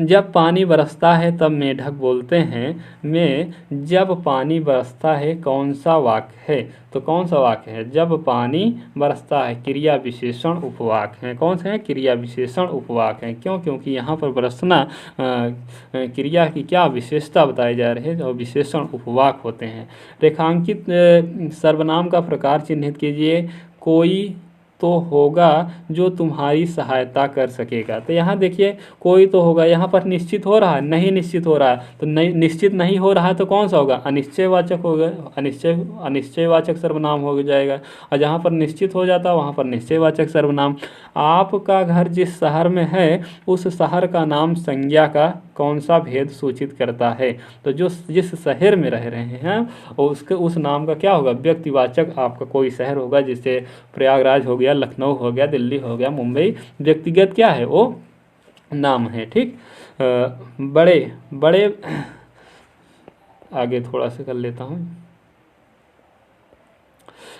जब पानी बरसता है तब मेढक बोलते हैं मैं। जब पानी बरसता है कौन सा वाक्य है? तो कौन सा वाक्य है? जब पानी बरसता है, क्रिया विशेषण उपवाक है। कौन से हैं? क्रिया विशेषण उपवाक हैं। क्यों? क्योंकि यहाँ पर बरसना क्रिया की क्या विशेषता बताई जा रही है, और विशेषण उपवाक होते हैं। रेखांकित सर्वनाम का प्रकार चिन्हित कीजिए। कोई, तो होगा जो तुम्हारी सहायता कर सकेगा। तो यहाँ देखिए कोई तो होगा, यहाँ पर निश्चित हो रहा है, नहीं निश्चित हो रहा है, तो नहीं निश्चित नहीं हो रहा है तो कौन सा होगा, अनिश्चयवाचक होगा, अनिश्चयवाचक सर्वनाम हो जाएगा। और जहाँ पर निश्चित हो जाता है वहाँ पर निश्चयवाचक सर्वनाम। आपका घर जिस शहर में है उस शहर का नाम संज्ञा का कौन सा भेद सूचित करता है। तो जो जिस शहर में रह रहे हैं और उसके उस नाम का क्या होगा, व्यक्तिवाचक आपका कोई शहर होगा, जैसे प्रयागराज हो गया, लखनऊ हो गया, दिल्ली हो गया, मुंबई, व्यक्तिगत क्या है वो नाम है। ठीक, बड़े बड़े आगे थोड़ा सा कर लेता हूँ।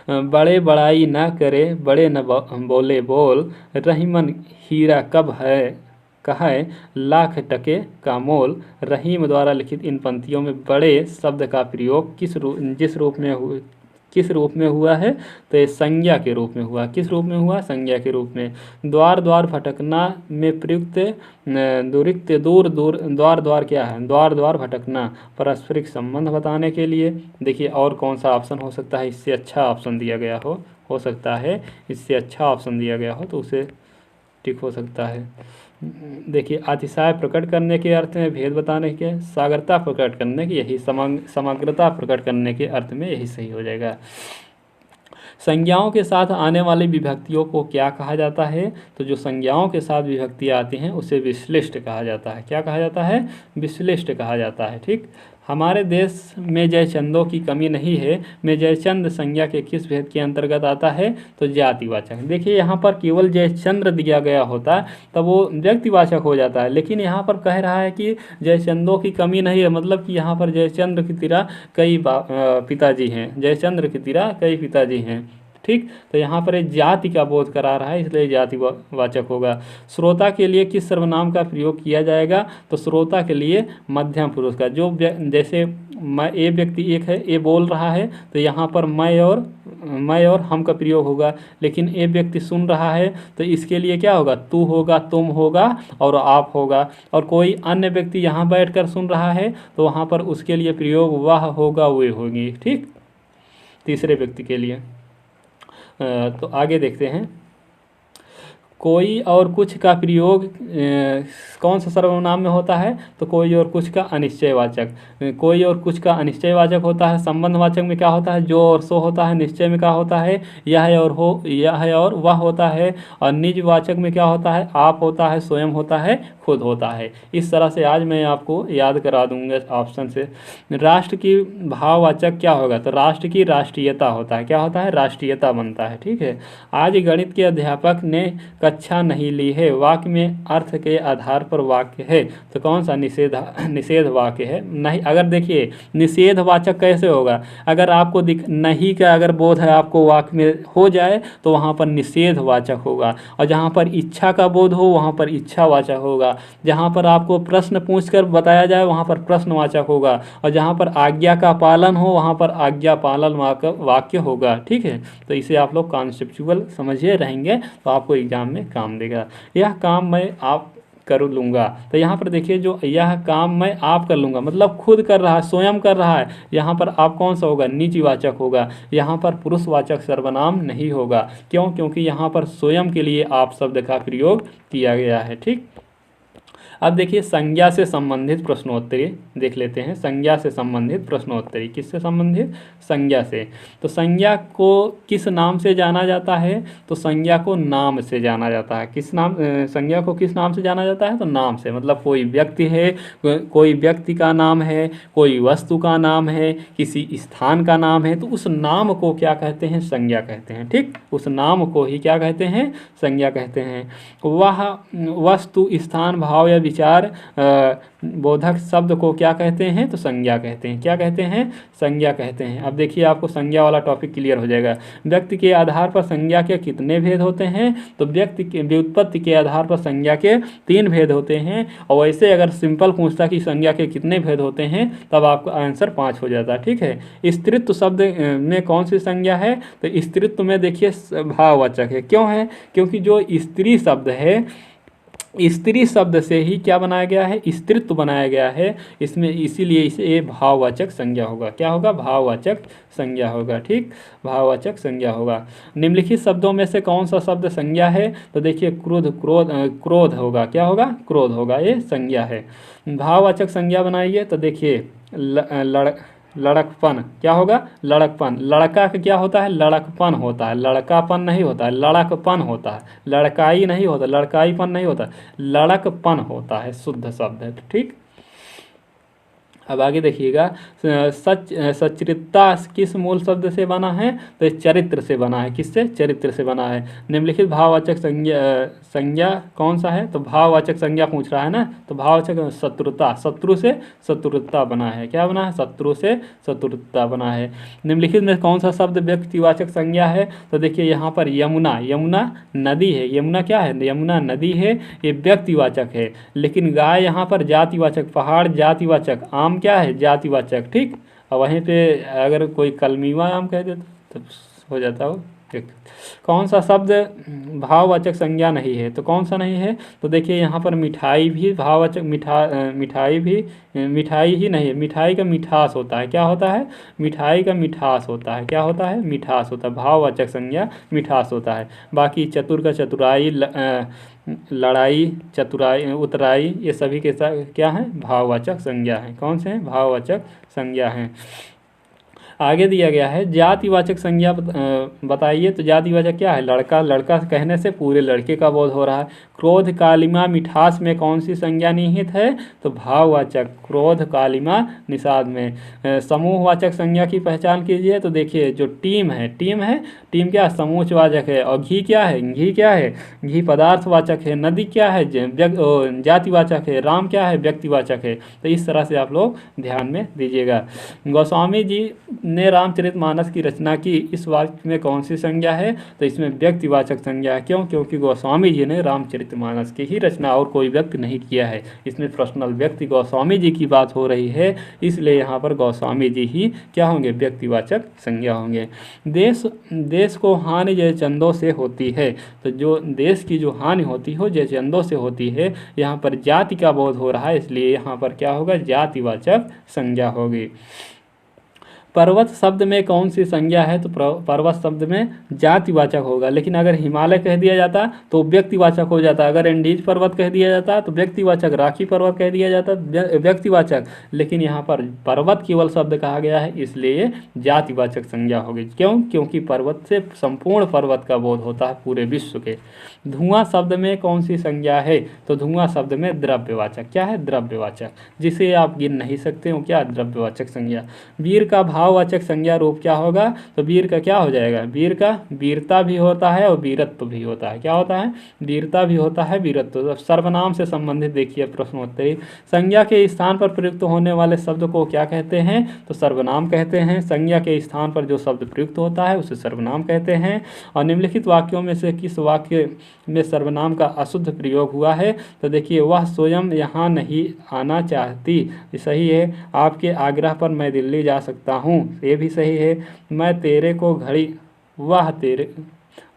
बड़े बड़ाई ना करे, बड़े न बोले बोल, रहीमन हीरा कब है कहे, लाख टके का मोल। रहीम द्वारा लिखित इन पंक्तियों में बड़े शब्द का प्रयोग किस रूप में हुआ है, तो ये संज्ञा के रूप में हुआ। किस रूप में हुआ, संज्ञा के रूप में। द्वार द्वार भटकना में प्रयुक्त दुरिक्त दूर दूर, द्वार द्वार क्या है, द्वार द्वार भटकना, पारस्परिक संबंध बताने के लिए। देखिए और कौन सा ऑप्शन हो सकता है, इससे अच्छा ऑप्शन दिया गया हो सकता है इससे अच्छा ऑप्शन दिया गया हो तो उसे ठीक हो सकता है। देखिए अतिशय प्रकट करने के अर्थ में, भेद बताने के, सागरता प्रकट करने की, यही समग्रता प्रकट करने के अर्थ में यही सही हो जाएगा। संज्ञाओं के साथ आने वाली विभक्तियों को क्या कहा जाता है, तो जो संज्ञाओं के साथ विभक्तियाँ आती हैं उसे विश्लिष्ट कहा जाता है। क्या कहा जाता है, विश्लिष्ट कहा जाता है। ठीक, हमारे देश में जयचंदों की कमी नहीं है में जयचंद संज्ञा के किस भेद के अंतर्गत आता है, तो जातिवाचक। देखिए यहाँ पर केवल जयचंद्र दिया गया होता तब वो व्यक्तिवाचक हो जाता है, लेकिन यहाँ पर कह रहा है कि जयचंदों की कमी नहीं है, मतलब कि यहाँ पर जयचंद्र की तरह कई पिताजी हैं, जयचंद्र की तरह कई पिताजी हैं। ठीक, तो यहाँ पर एक जाति का बोध करा रहा है, इसलिए जातिवाचक होगा। श्रोता के लिए किस सर्वनाम का प्रयोग किया जाएगा, तो श्रोता के लिए मध्यम पुरुष का। जो जैसे मैं, ए व्यक्ति एक है, ए बोल रहा है, तो यहाँ पर मैं और हम का प्रयोग होगा। लेकिन ए व्यक्ति सुन रहा है तो इसके लिए क्या होगा, तू होगा, तुम होगा और आप होगा। और कोई अन्य व्यक्ति यहाँ बैठकर सुन रहा है तो वहाँ पर उसके लिए प्रयोग वह होगा, वे होगी। ठीक, तीसरे व्यक्ति के लिए। तो आगे देखते हैं, कोई और कुछ का प्रयोग कौन सा सर्वनाम में होता है, तो कोई और कुछ का अनिश्चयवाचक। कोई और कुछ का अनिश्चयवाचक होता है। संबंधवाचक में क्या होता है, जो और सो होता है। निश्चय में क्या होता है, यह है और हो, यह है और वह होता है। और निजवाचक में क्या होता है, आप होता है, स्वयं होता है, खुद होता है। इस तरह से आज मैं आपको याद करा दूंगा ऑप्शन से। राष्ट्र की भाववाचक क्या होगा, तो राष्ट्र की राष्ट्रीयता होता है। क्या होता है, राष्ट्रीयता बनता है। ठीक है, आज गणित के अध्यापक ने कक्षा नहीं ली है, वाक्य में अर्थ के आधार पर वाक्य है, तो कौन सा निषेध वाक्य है। नहीं, अगर देखिए निषेधवाचक कैसे होगा, अगर आपको नहीं का अगर बोध है आपको वाक्य में हो जाए तो वहाँ पर निषेधवाचक होगा। और जहाँ पर इच्छा का बोध हो वहाँ पर इच्छावाचक होगा। जहाँ पर आपको प्रश्न पूछकर बताया जाए वहाँ पर प्रश्नवाचक होगा। और जहाँ पर आज्ञा का पालन हो वहाँ पर आज्ञा पालन वाक्य होगा। ठीक है, तो इसे आप लोग कॉन्सेप्चुअल समझिए रहेंगे तो आपको एग्जाम में काम देगा। यह काम मैं आप कर लूँगा, तो यहाँ पर देखिए जो यह काम मैं आप कर लूँगा मतलब खुद कर रहा है, स्वयं कर रहा है। यहाँ पर आप कौन सा होगा, निजवाचक होगा। यहाँ पर पुरुषवाचक सर्वनाम नहीं होगा। क्यों, क्योंकि यहाँ पर स्वयं के लिए आप शब्द का प्रयोग किया गया है। ठीक, अब देखिए संज्ञा से संबंधित प्रश्नोत्तरी देख लेते हैं। संज्ञा से संबंधित प्रश्नोत्तरी, किससे संबंधित, संज्ञा से। तो संज्ञा को किस नाम से जाना जाता है, तो संज्ञा को नाम से जाना जाता है। किस नाम, संज्ञा को किस नाम से जाना जाता है, तो नाम से। मतलब कोई व्यक्ति है, कोई व्यक्ति का नाम है, कोई वस्तु का नाम है, किसी स्थान का नाम है, तो उस नाम को क्या कहते हैं, संज्ञा कहते हैं। ठीक, उस नाम को ही क्या कहते हैं, संज्ञा कहते हैं। वह वस्तु, स्थान, भाव या विचार बोधक शब्द को क्या कहते हैं, तो संज्ञा कहते हैं। क्या कहते हैं, संज्ञा कहते हैं। अब देखिए आपको संज्ञा वाला टॉपिक क्लियर हो जाएगा। व्यक्ति के आधार पर संज्ञा के कितने भेद होते हैं, तो व्यक्ति के व्युत्पत्ति के आधार पर संज्ञा के 3 भेद होते हैं। और वैसे अगर सिंपल पूछता कि संज्ञा के कितने भेद होते हैं तब आपका आंसर 5 हो जाता है। ठीक है, स्त्रीत्व शब्द में कौन सी संज्ञा है, तो स्त्रीत्व में देखिए भाववाचक है। क्यों है, क्योंकि जो स्त्री शब्द है स्त्री शब्द से ही क्या बनाया गया है, स्त्रीत्व बनाया गया है इसमें, इसीलिए इसे ये भाववाचक संज्ञा होगा। क्या होगा, भाववाचक संज्ञा होगा। ठीक, भाववाचक संज्ञा होगा। निम्नलिखित शब्दों में से कौन सा शब्द संज्ञा है, तो देखिए क्रोध होगा। क्या होगा, क्रोध होगा, ये संज्ञा है। भाववाचक संज्ञा बनाइए तो देखिए लड़कपन, क्या होगा, लड़कपन। लड़का का क्या होता है, लड़कपन होता है, लड़कापन नहीं होता है, लड़कपन होता है, लड़काई नहीं होता, लड़काईपन नहीं होता, लड़कपन होता है, शुद्ध शब्द है। ठीक, अब आगे देखिएगा, सचरित्रता किस मूल शब्द से बना है, तो चरित्र से बना है। किससे, चरित्र से बना है। निम्नलिखित भाववाचक संज्ञा कौन सा है, तो भाववाचक संज्ञा पूछ रहा है ना, तो भाववाचक शत्रुता, शत्रु से शत्रुता बना है। क्या बना है, शत्रु से शत्रुता बना है। निम्नलिखित में कौन सा शब्द व्यक्तिवाचक संज्ञा है, तो देखिए यहाँ पर यमुना, यमुना नदी है, यमुना क्या है, यमुना नदी है, ये व्यक्तिवाचक है। लेकिन गाय यहाँ पर जातिवाचक, पहाड़ जातिवाचक, आम क्या है, जातिवाचक। ठीक, और वहीं पे अगर कोई कलमीवा आम कह दे तो हो जाता हो। ठीक, कौन सा शब्द भाववाचक संज्ञा नहीं है, तो कौन सा नहीं है, तो देखिए यहाँ पर मिठाई भी भाववाचक, मिठाई भी मिठाई ही नहीं है, मिठाई का मिठास होता है। क्या होता है, मिठाई का मिठास होता है। क्या होता है, मिठास होता है, भाववाचक संज्ञा मिठास होता है। बाकी चतुर का चतुराई, लड़ाई, चतुराई, उतराई, ये सभी के क्या है, भाववाचक संज्ञा है। कौन से हैं, भाववाचक संज्ञा हैं। आगे दिया गया है जातिवाचक संज्ञा बताइए, तो जातिवाचक क्या है, लड़का, लड़का कहने से पूरे लड़के का बोध हो रहा है। क्रोध, कालिमा, मिठास में कौन सी संज्ञा निहित है, तो भाववाचक, क्रोध, कालिमा, निषाद में। समूहवाचक संज्ञा की पहचान कीजिए, तो देखिए जो टीम है, टीम है, टीम क्या समूहवाचक है। और घी क्या है, घी क्या है, घी पदार्थवाचक है। नदी क्या है, जातिवाचक है। राम क्या है, व्यक्तिवाचक है। तो इस तरह से आप लोग ध्यान में दीजिएगा। गोस्वामी जी ने रामचरितमानस की रचना की, इस वाक्य में कौन सी संज्ञा है, तो इसमें व्यक्तिवाचक संज्ञा है। क्यों, क्योंकि गोस्वामी जी ने रामचरितमानस की ही रचना, और कोई व्यक्ति नहीं किया है। इसमें पर्सनल व्यक्ति गोस्वामी जी की बात हो रही है, इसलिए यहाँ पर गोस्वामी जी ही क्या होंगे, व्यक्तिवाचक संज्ञा होंगे। देश को हानि जय चंदों से होती है, तो जो देश की जो हानि होती हो जय चंदों से होती है, यहाँ पर जाति का बोध हो रहा है, इसलिए यहाँ पर क्या होगा, जातिवाचक संज्ञा होगी। पर्वत शब्द में कौन सी संज्ञा है, तो पर्वत शब्द में जातिवाचक होगा। लेकिन अगर हिमालय कह दिया जाता तो व्यक्तिवाचक हो जाता। अगर एंडीज पर्वत कह दिया जाता तो व्यक्तिवाचक, राखी पर्वत कह दिया जाता व्यक्तिवाचक। लेकिन यहाँ पर पर्वत केवल शब्द कहा गया है, इसलिए जातिवाचक संज्ञा होगी। क्यों, क्योंकि पर्वत से संपूर्ण पर्वत का बोध होता है पूरे विश्व के। धुआं शब्द में कौन सी संज्ञा है, तो धुआं शब्द में द्रव्यवाचक, क्या है, द्रव्यवाचक, जिसे आप गिन नहीं सकते हो, क्या, द्रव्यवाचक संज्ञा। वीर का भाववाचक संज्ञा रूप क्या होगा, तो वीर का क्या हो जाएगा, वीर का वीरता भी होता है और वीरत्व भी होता है। क्या होता है, वीरता भी होता है, वीरत्व। सर्वनाम से संबंधित देखिए प्रश्नोत्तरी, संज्ञा के स्थान पर प्रयुक्त होने वाले शब्द को क्या कहते हैं, तो सर्वनाम कहते हैं। संज्ञा के स्थान पर जो शब्द प्रयुक्त होता है उसे सर्वनाम कहते हैं। और निम्नलिखित वाक्यों में से किस वाक्य में सर्वनाम का अशुद्ध प्रयोग हुआ है, तो देखिए वह स्वयं यहाँ नहीं आना चाहती, सही है। आपके आग्रह पर मैं दिल्ली जा सकता हूँ, ये भी सही है। मैं तेरे को घड़ी, वह तेरे,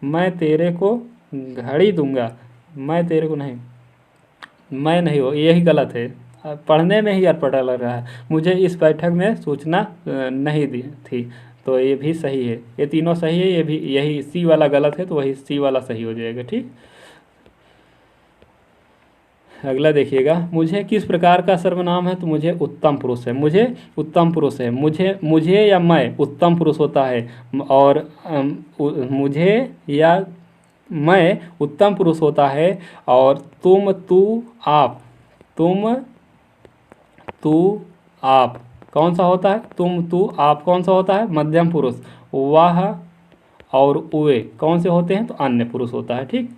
मैं तेरे को घड़ी दूंगा, मैं तेरे को नहीं, मैं नहीं हो, यही गलत है। पढ़ने में ही अटपटा लग रहा है। मुझे इस बैठक में सूचना नहीं दी थी, तो ये भी सही है। ये तीनों सही है, ये भी, यही सी वाला गलत है, तो वही सी वाला सही हो जाएगा। ठीक, अगला देखिएगा, मुझे किस प्रकार का सर्वनाम है, तो मुझे उत्तम पुरुष है, मुझे उत्तम पुरुष है। मुझे या मैं उत्तम पुरुष होता है, और मुझे या मैं उत्तम पुरुष होता है। और तुम, तू, आप, तुम, तू, आप कौन सा होता है, तुम, तू, आप कौन सा होता है, मध्यम पुरुष। वह और वे कौन से होते हैं, तो अन्य पुरुष होता है। ठीक,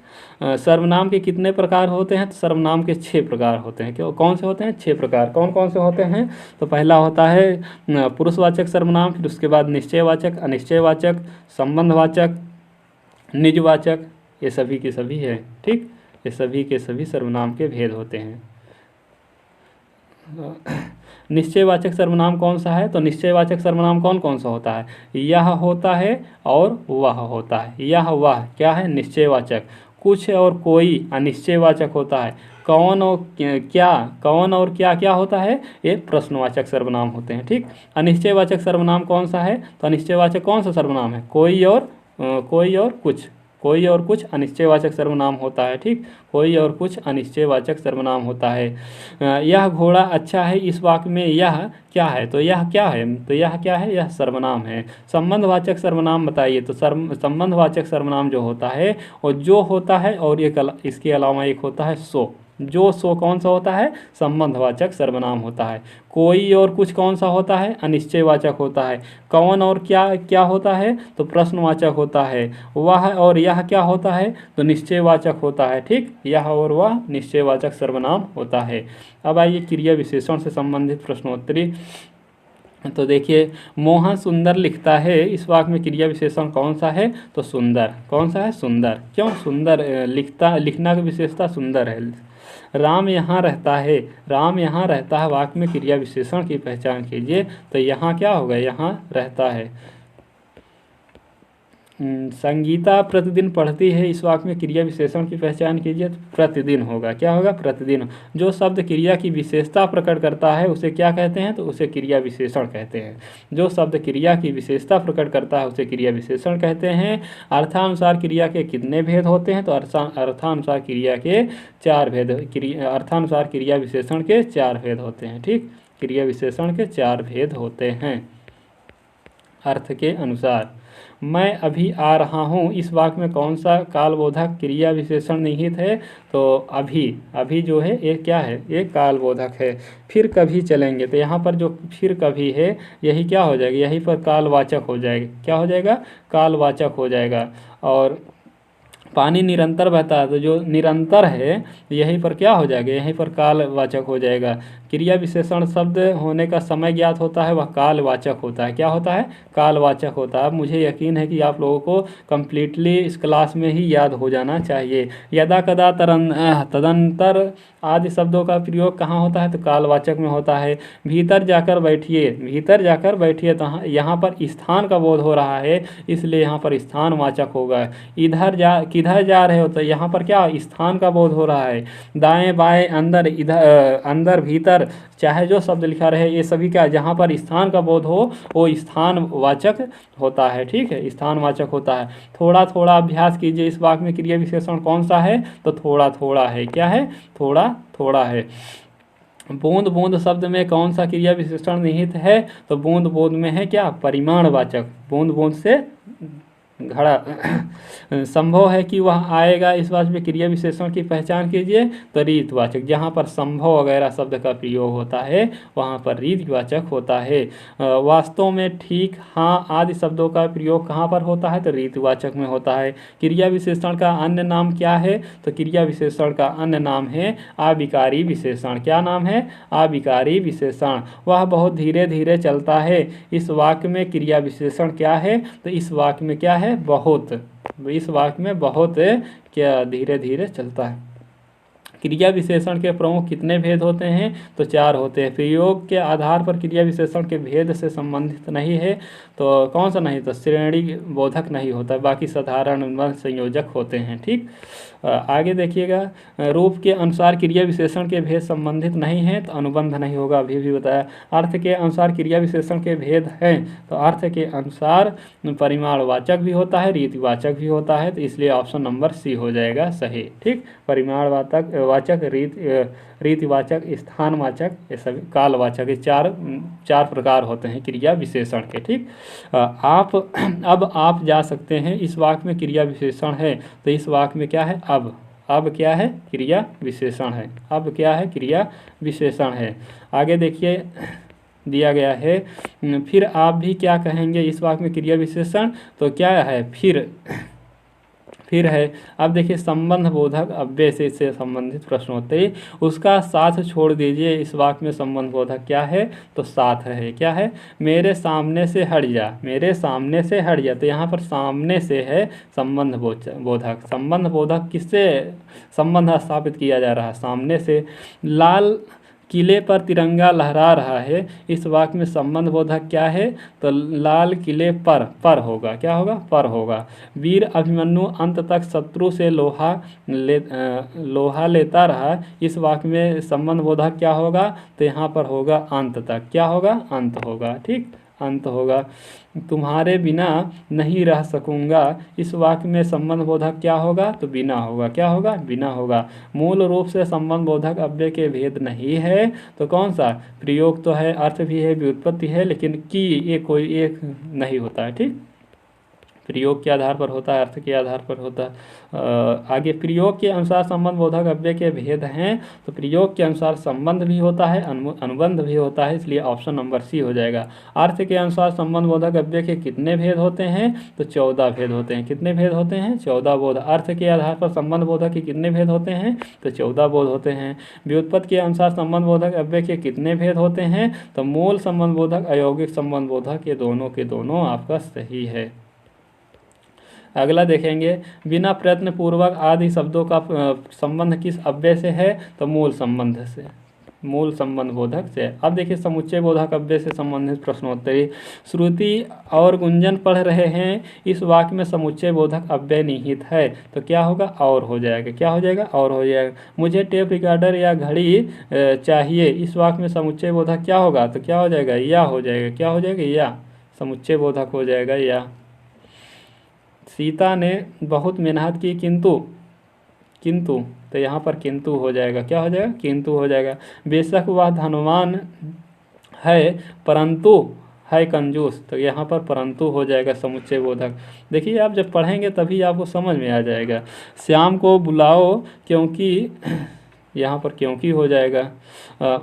सर्वनाम के कितने प्रकार होते हैं, तो सर्वनाम के 6 प्रकार होते हैं। क्यों, कौन से होते हैं, 6 प्रकार। कौन कौन से होते हैं, तो पहला होता है पुरुषवाचक सर्वनाम, फिर उसके बाद निश्चयवाचक, अनिश्चयवाचक, संबंधवाचक, निजवाचक, ये सभी के सभी है। ठीक, ये सभी के सभी सर्वनाम के भेद होते हैं। निश्चयवाचक सर्वनाम कौन सा है, तो निश्चयवाचक सर्वनाम कौन कौन सा होता है, यह होता है और वह होता है। यह, वह क्या है, निश्चयवाचक। कुछ और कोई अनिश्चयवाचक होता है। कौन और क्या, कौन और क्या क्या होता है, ये प्रश्नवाचक सर्वनाम होते हैं। ठीक, अनिश्चयवाचक सर्वनाम कौन सा है, तो अनिश्चयवाचक कौन सा सर्वनाम है, कोई और कोई और कुछ, कोई और कुछ अनिश्चयवाचक सर्वनाम होता है। ठीक, कोई और कुछ अनिश्चयवाचक सर्वनाम होता है। यह घोड़ा अच्छा है, इस वाक्य में यह क्या है, तो यह क्या है, तो यह क्या है, यह सर्वनाम है। संबंधवाचक सर्वनाम बताइए, तो संबंधवाचक सर्वनाम जो होता है और जो होता है और इसके अलावा एक होता है सो। जो सो कौन सा होता है, संबंधवाचक सर्वनाम होता है। कोई और कुछ कौन सा होता है, अनिश्चयवाचक होता है। कौन और क्या क्या होता है, तो प्रश्नवाचक होता है। वह और यह क्या होता है, तो निश्चयवाचक होता है। ठीक, यह और वह निश्चयवाचक सर्वनाम होता है। अब आइए क्रिया विशेषण से संबंधित प्रश्नोत्तरी। तो देखिए, मोहन सुंदर लिखता है, इस वाक्य में क्रिया विशेषण कौन सा है, तो सुंदर। कौन सा है, सुंदर। क्यों सुंदर, लिखना की विशेषता सुंदर है। राम यहाँ रहता है, राम यहाँ रहता है, वाक्य में क्रिया विशेषण की पहचान कीजिए, तो यहाँ क्या होगा, यहाँ रहता है। संगीता प्रतिदिन पढ़ती है, इस वाक्य में क्रिया विशेषण की पहचान कीजिए, तो प्रतिदिन होगा। क्या होगा, प्रतिदिन। जो शब्द क्रिया की विशेषता प्रकट करता है उसे क्या कहते हैं, तो उसे क्रिया विशेषण कहते हैं। जो शब्द क्रिया की विशेषता प्रकट करता है उसे क्रिया विशेषण कहते हैं। अर्थानुसार क्रिया के कितने भेद होते हैं, तो अर्थानुसार क्रिया के 4 भेद, अर्थानुसार क्रिया विशेषण के 4 भेद होते हैं। ठीक, क्रिया विशेषण के 4 भेद होते हैं। अर्थ के अनुसार, मैं अभी आ रहा हूँ, इस वाक्य में कौन सा कालबोधक क्रिया विशेषण निहित है, तो अभी। अभी जो है ये क्या है, ये कालबोधक है। फिर कभी चलेंगे, तो यहाँ पर जो फिर कभी है यही क्या हो जाएगा, यहीं पर कालवाचक हो जाएगा। क्या हो जाएगा, कालवाचक हो जाएगा। और पानी निरंतर बहता है, तो जो निरंतर है यहीं पर क्या हो जाएगा, यहीं पर कालवाचक हो जाएगा। क्रिया विशेषण शब्द होने का समय ज्ञात होता है, वह कालवाचक होता है। क्या होता है, कालवाचक होता है। मुझे यकीन है कि आप लोगों को कंप्लीटली इस क्लास में ही याद हो जाना चाहिए। यदा कदा तदंतर आदि शब्दों का प्रयोग कहाँ होता है, तो कालवाचक में होता है। भीतर जाकर बैठिए, भीतर जाकर बैठिए, तो यहाँ पर स्थान का बोध हो रहा है, इसलिए यहाँ पर स्थानवाचक होगा। किधर जा रहे हो, तो यहाँ पर क्या स्थान का बोध हो रहा है। दाएं बाएं अंदर इधर अंदर भीतर चाहे जो शब्द लिखा रहे, ये सभी क्या, जहाँ पर स्थान का बोध हो वो स्थानवाचक होता है। ठीक है, स्थानवाचक होता है। थोड़ा थोड़ा अभ्यास कीजिए, इस वाक्य में क्रिया विशेषण कौन सा है, तो थोड़ा थोड़ा है। क्या है, थोड़ा थोड़ा है। बूंद बूंद शब्द में कौन सा क्रिया विशेषण निहित है, तो बूंद बूंद में है क्या, परिमाणवाचक। बूंद बूंद से घड़ा संभव है कि वह आएगा, इस वाक्य में क्रिया विशेषण की पहचान कीजिए, तो रीतवाचक। जहाँ पर संभव वगैरह शब्द का प्रयोग होता है वहाँ पर रीतवाचक होता है। वास्तव में, ठीक, हाँ आदि शब्दों का प्रयोग कहाँ पर होता है, तो रीतवाचक में होता है। क्रिया विशेषण का अन्य नाम क्या है, तो क्रिया विशेषण का अन्य नाम है आविकारी विशेषण। क्या नाम है, आविकारी विशेषण। वह बहुत धीरे धीरे चलता है, इस वाक्य में क्रिया विशेषण क्या है, तो इस वाक्य में क्या है, बहुत। इस वाक्य में बहुत क्या धीरे धीरे चलता है। क्रिया विशेषण के प्रमुख कितने भेद होते हैं, तो 4 होते हैं। प्रयोग के आधार पर क्रिया विशेषण के भेद से संबंधित नहीं है, तो कौन सा नहीं, तो श्रेणी बोधक नहीं होता, बाकी साधारण अनुबंध संयोजक होते हैं। ठीक, आगे देखिएगा, रूप के अनुसार क्रिया विशेषण के भेद संबंधित नहीं है, तो अनुबंध नहीं होगा, अभी भी बताया। अर्थ के अनुसार क्रिया विशेषण के भेद हैं, तो अर्थ के अनुसार परिमाणवाचक भी होता है, रीतिवाचक भी होता है, तो इसलिए ऑप्शन नंबर सी हो जाएगा सही। ठीक, परिमाणवाचक वाचक, रीतिवाचक, स्थानवाचक, ये सभी कालवाचक, ये चार प्रकार होते हैं क्रिया विशेषण के। ठीक, अब आप जा सकते हैं, इस वाक्य में क्रिया विशेषण है, तो इस वाक्य में क्या है, अब क्या है, क्रिया विशेषण है। अब क्या है, क्रिया विशेषण है। आगे देखिए, दिया गया है, फिर आप भी क्या कहेंगे, इस वाक्य में क्रिया विशेषण तो क्या है, फिर है। अब देखिए, संबंध बोधक अव्यय से संबंधित प्रश्न होते हैं, उसका साथ छोड़ दीजिए। इस वाक्य में संबंध बोधक क्या है, तो साथ है। क्या है, मेरे सामने से हट जा, मेरे सामने से हट जा, तो यहाँ पर सामने से है संबंध बोधक। संबंध बोधक किससे संबंध स्थापित किया जा रहा है, सामने से। लाल किले पर तिरंगा लहरा रहा है, इस वाक्य में संबंध बोधक क्या है? तो लाल किले पर होगा, क्या होगा? पर होगा। वीर अभिमन्यु अंत तक शत्रु से लोहा लेता रहा, इस वाक्य में संबंध बोधक क्या होगा? तो यहाँ पर होगा अंत तक, क्या होगा? अंत होगा, ठीक, अंत होगा। तुम्हारे बिना नहीं रह सकूंगा, इस वाक्य में संबंध बोधक क्या होगा? तो बिना होगा, क्या होगा? बिना होगा। मूल रूप से संबंध बोधक अव्यय के भेद नहीं है, तो कौन सा? प्रयोग तो है, अर्थ भी है, व्युत्पत्ति है, लेकिन की ये कोई एक नहीं होता है, ठीक। प्रयोग के आधार पर होता है, अर्थ के आधार पर होता है। आगे प्रयोग के अनुसार संबंध बोधक अव्यय के भेद हैं, तो प्रयोग के अनुसार संबंध भी होता है, अनुबंध भी होता है, इसलिए ऑप्शन नंबर सी हो जाएगा। अर्थ के अनुसार संबंध बोधक अव्यय के कितने भेद होते हैं? तो 14 भेद होते हैं। कितने भेद होते हैं? 14 बोध। अर्थ के आधार पर संबंध बोधक के कितने भेद होते हैं? तो 14 बोध होते हैं। व्युत्पत्ति के अनुसार संबंध बोधक अव्यय के कितने भेद होते हैं? तो मूल संबंध बोधक, अयौगिक संबंध बोधक, ये दोनों के दोनों आपका सही है। अगला देखेंगे, बिना प्रयत्न पूर्वक आदि शब्दों का संबंध किस अव्यय से है? तो मूल संबंध से, मूल संबंध बोधक से। अब देखिए समुच्चय बोधक अव्यय से संबंधित प्रश्नोत्तरी। श्रुति और गुंजन पढ़ रहे हैं, इस वाक्य में समुच्चय बोधक अव्यय निहित है, तो क्या होगा? और हो जाएगा, क्या हो जाएगा? और हो जाएगा। मुझे टेप रिकॉर्डर या घड़ी चाहिए, इस वाक्य में समुच्चय बोधक क्या होगा? तो क्या हो जाएगा? या हो जाएगा, क्या हो जाएगा? या समुच्चय बोधक हो जाएगा या। सीता ने बहुत मेहनत की किंतु तो यहाँ पर किंतु हो जाएगा, क्या हो जाएगा? किंतु हो जाएगा। बेशक वह धनवान है परंतु है कंजूस, तो यहाँ पर परंतु हो जाएगा समुच्चय बोधक। देखिए आप जब पढ़ेंगे तभी आपको समझ में आ जाएगा। श्याम को बुलाओ क्योंकि यहाँ पर क्योंकि हो जाएगा।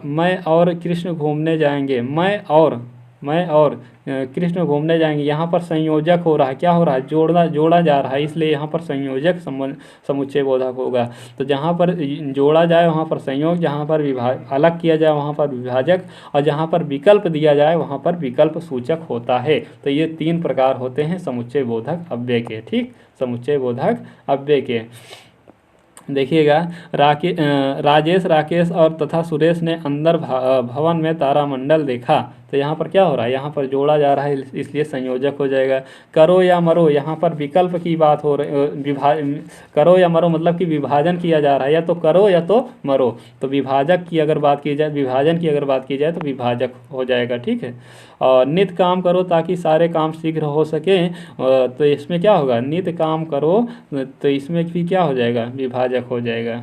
मैं और कृष्ण घूमने जाएंगे, मैं और कृष्ण घूमने जाएंगे, यहाँ पर संयोजक हो रहा है, क्या हो रहा है? जोड़ा जा रहा है, इसलिए यहाँ पर संयोजक समुच्चय बोधक होगा। तो जहाँ पर जोड़ा जाए वहाँ पर संयोग, जहाँ पर अलग किया जाए वहाँ पर विभाजक, और जहाँ पर विकल्प दिया जाए वहाँ पर विकल्प सूचक होता है। तो ये 3 प्रकार होते हैं समुच्चय बोधक अव्यय के, ठीक, समुच्चय बोधक अव्यय के। देखिएगा, राजेश, राकेश और तथा सुरेश ने अंदर भवन में तारामंडल देखा, तो यहाँ पर क्या हो रहा है? यहाँ पर जोड़ा जा रहा है, इसलिए संयोजक हो जाएगा। करो या मरो, यहाँ पर विकल्प की बात हो रही, करो या मरो मतलब कि विभाजन किया जा रहा है, या तो करो या तो मरो। तो विभाजक की अगर बात की जाए, विभाजन की अगर बात की जाए तो विभाजक हो जाएगा, ठीक है। और नित काम करो ताकि सारे काम शीघ्र हो सके, तो इसमें क्या होगा? नित काम करो, तो इसमें भी क्या हो जाएगा? विभाजक हो जाएगा,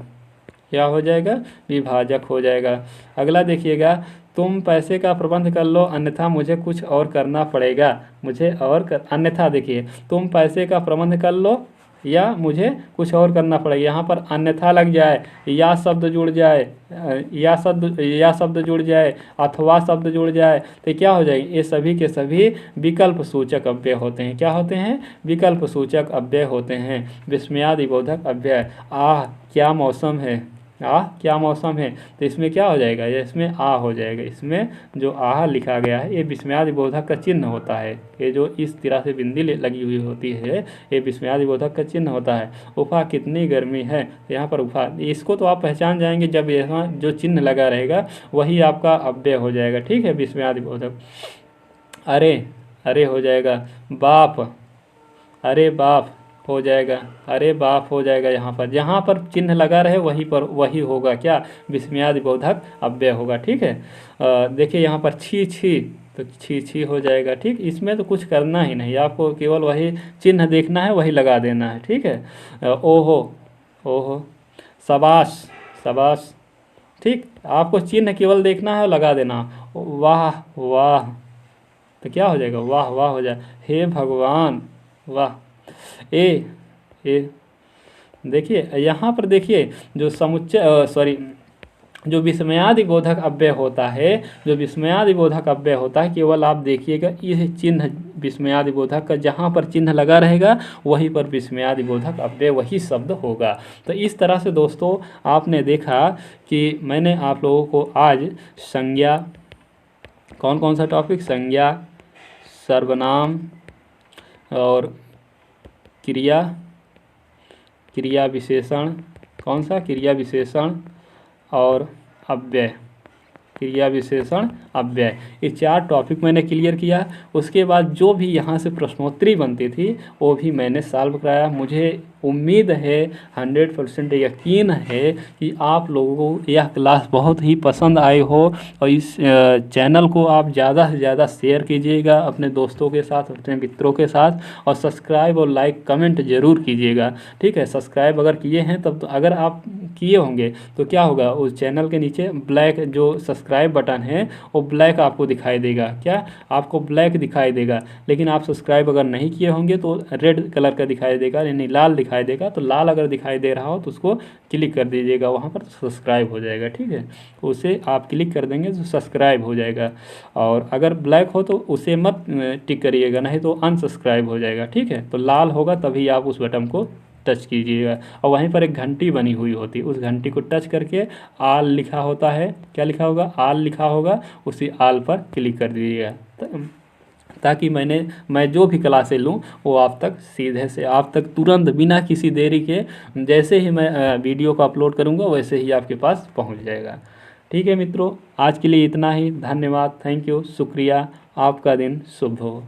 क्या हो जाएगा? विभाजक हो जाएगा। अगला देखिएगा, तुम पैसे का प्रबंध कर लो अन्यथा मुझे कुछ और करना पड़ेगा, अन्यथा देखिए, तुम पैसे का प्रबंध कर लो या मुझे कुछ और करना पड़ेगा, यहाँ पर अन्यथा लग जाए, या शब्द जुड़ जाए, या शब्द जुड़ जाए, अथवा शब्द जुड़ जाए, तो क्या हो जाएगी? ये सभी के सभी विकल्प सूचक अव्यय होते हैं। क्या होते हैं? विकल्प सूचक अव्यय होते हैं। विस्मयादि बोधक अव्यय। आह क्या मौसम है, आह क्या मौसम है, तो इसमें क्या हो जाएगा? इसमें आ हो जाएगा। इसमें जो आह लिखा गया है ये विस्मयादि बोधक का चिन्ह होता है। ये जो इस तरह से बिंदी लगी हुई होती है ये विस्मयादि बोधक का चिन्ह होता है। उफा कितनी गर्मी है, तो यहाँ पर उफा, इसको तो आप पहचान जाएंगे जब यहाँ जो चिन्ह लगा रहेगा वही आपका अव्यय हो जाएगा, ठीक है, विस्मयादि बोधक। अरे हो जाएगा। बाप, अरे बाप हो जाएगा, अरे बाप हो जाएगा। यहाँ पर जहाँ पर चिन्ह लगा रहे वही होगा क्या? विस्मयादि बोधक अव्यय होगा, ठीक है। देखिए यहाँ पर छी, तो छी हो जाएगा, ठीक। इसमें तो कुछ करना ही नहीं, आपको केवल वही चिन्ह देखना है, वही लगा देना है, ठीक है। ओहो, शाबाश, ठीक। आपको चिन्ह केवल देखना है और लगा देना। वाह, तो क्या हो जाएगा? वाह हो जाए। हे भगवान, वाह। ए देखिए यहाँ पर देखिए जो जो विस्मयादि बोधक अव्यय होता है, केवल आप देखिएगा ये चिन्ह विस्मयादि बोधक का जहाँ पर चिन्ह लगा रहेगा वहीं पर विस्मयादि बोधक अव्यय वही शब्द होगा। तो इस तरह से दोस्तों आपने देखा कि मैंने आप लोगों को आज संज्ञा, कौन सा टॉपिक? संज्ञा, सर्वनाम और क्रिया विशेषण, कौन सा? क्रिया विशेषण और अव्यय, क्रिया विशेषण अव्यय। ये 4 टॉपिक मैंने क्लियर किया। उसके बाद जो भी यहाँ से प्रश्नोत्तरी बनती थी वो भी मैंने सॉल्व कराया। मुझे उम्मीद है, 100% यकीन है कि आप लोगों को यह क्लास बहुत ही पसंद आई हो, और इस चैनल को आप ज़्यादा से ज़्यादा शेयर कीजिएगा अपने दोस्तों के साथ, अपने मित्रों के साथ, और सब्सक्राइब और लाइक कमेंट ज़रूर कीजिएगा। ठीक है, सब्सक्राइब अगर किए हैं तब तो, अगर आप किए होंगे तो क्या होगा, उस चैनल के नीचे ब्लैक जो सब्सक्राइब बटन है वो ब्लैक आपको दिखाई देगा। क्या आपको ब्लैक दिखाई देगा, लेकिन आप सब्सक्राइब अगर नहीं किए होंगे तो रेड कलर का दिखाई देगा, यानी लाल दिखाई देगा। तो लाल अगर दिखाई दे रहा हो तो उसको क्लिक कर दीजिएगा वहाँ पर, तो सब्सक्राइब हो जाएगा। ठीक है, तो उसे आप क्लिक कर देंगे तो सब्सक्राइब हो जाएगा। और अगर ब्लैक हो तो उसे मत टिक करिएगा, नहीं तो अनसब्सक्राइब हो जाएगा। ठीक है, तो लाल होगा तभी आप उस बटन को टच कीजिएगा। और वहीं पर एक घंटी बनी हुई होती है, उस घंटी को टच करके आल लिखा होता है, क्या लिखा होगा, आल लिखा होगा, उसी आल पर क्लिक कर दीजिएगा, ताकि मैं जो भी क्लासें लूँ वो आप तक सीधे से, आप तक तुरंत बिना किसी देरी के, जैसे ही मैं वीडियो को अपलोड करूँगा वैसे ही आपके पास पहुँच जाएगा। ठीक है मित्रों, आज के लिए इतना ही। धन्यवाद, थैंक यू, शुक्रिया। आपका दिन शुभ हो।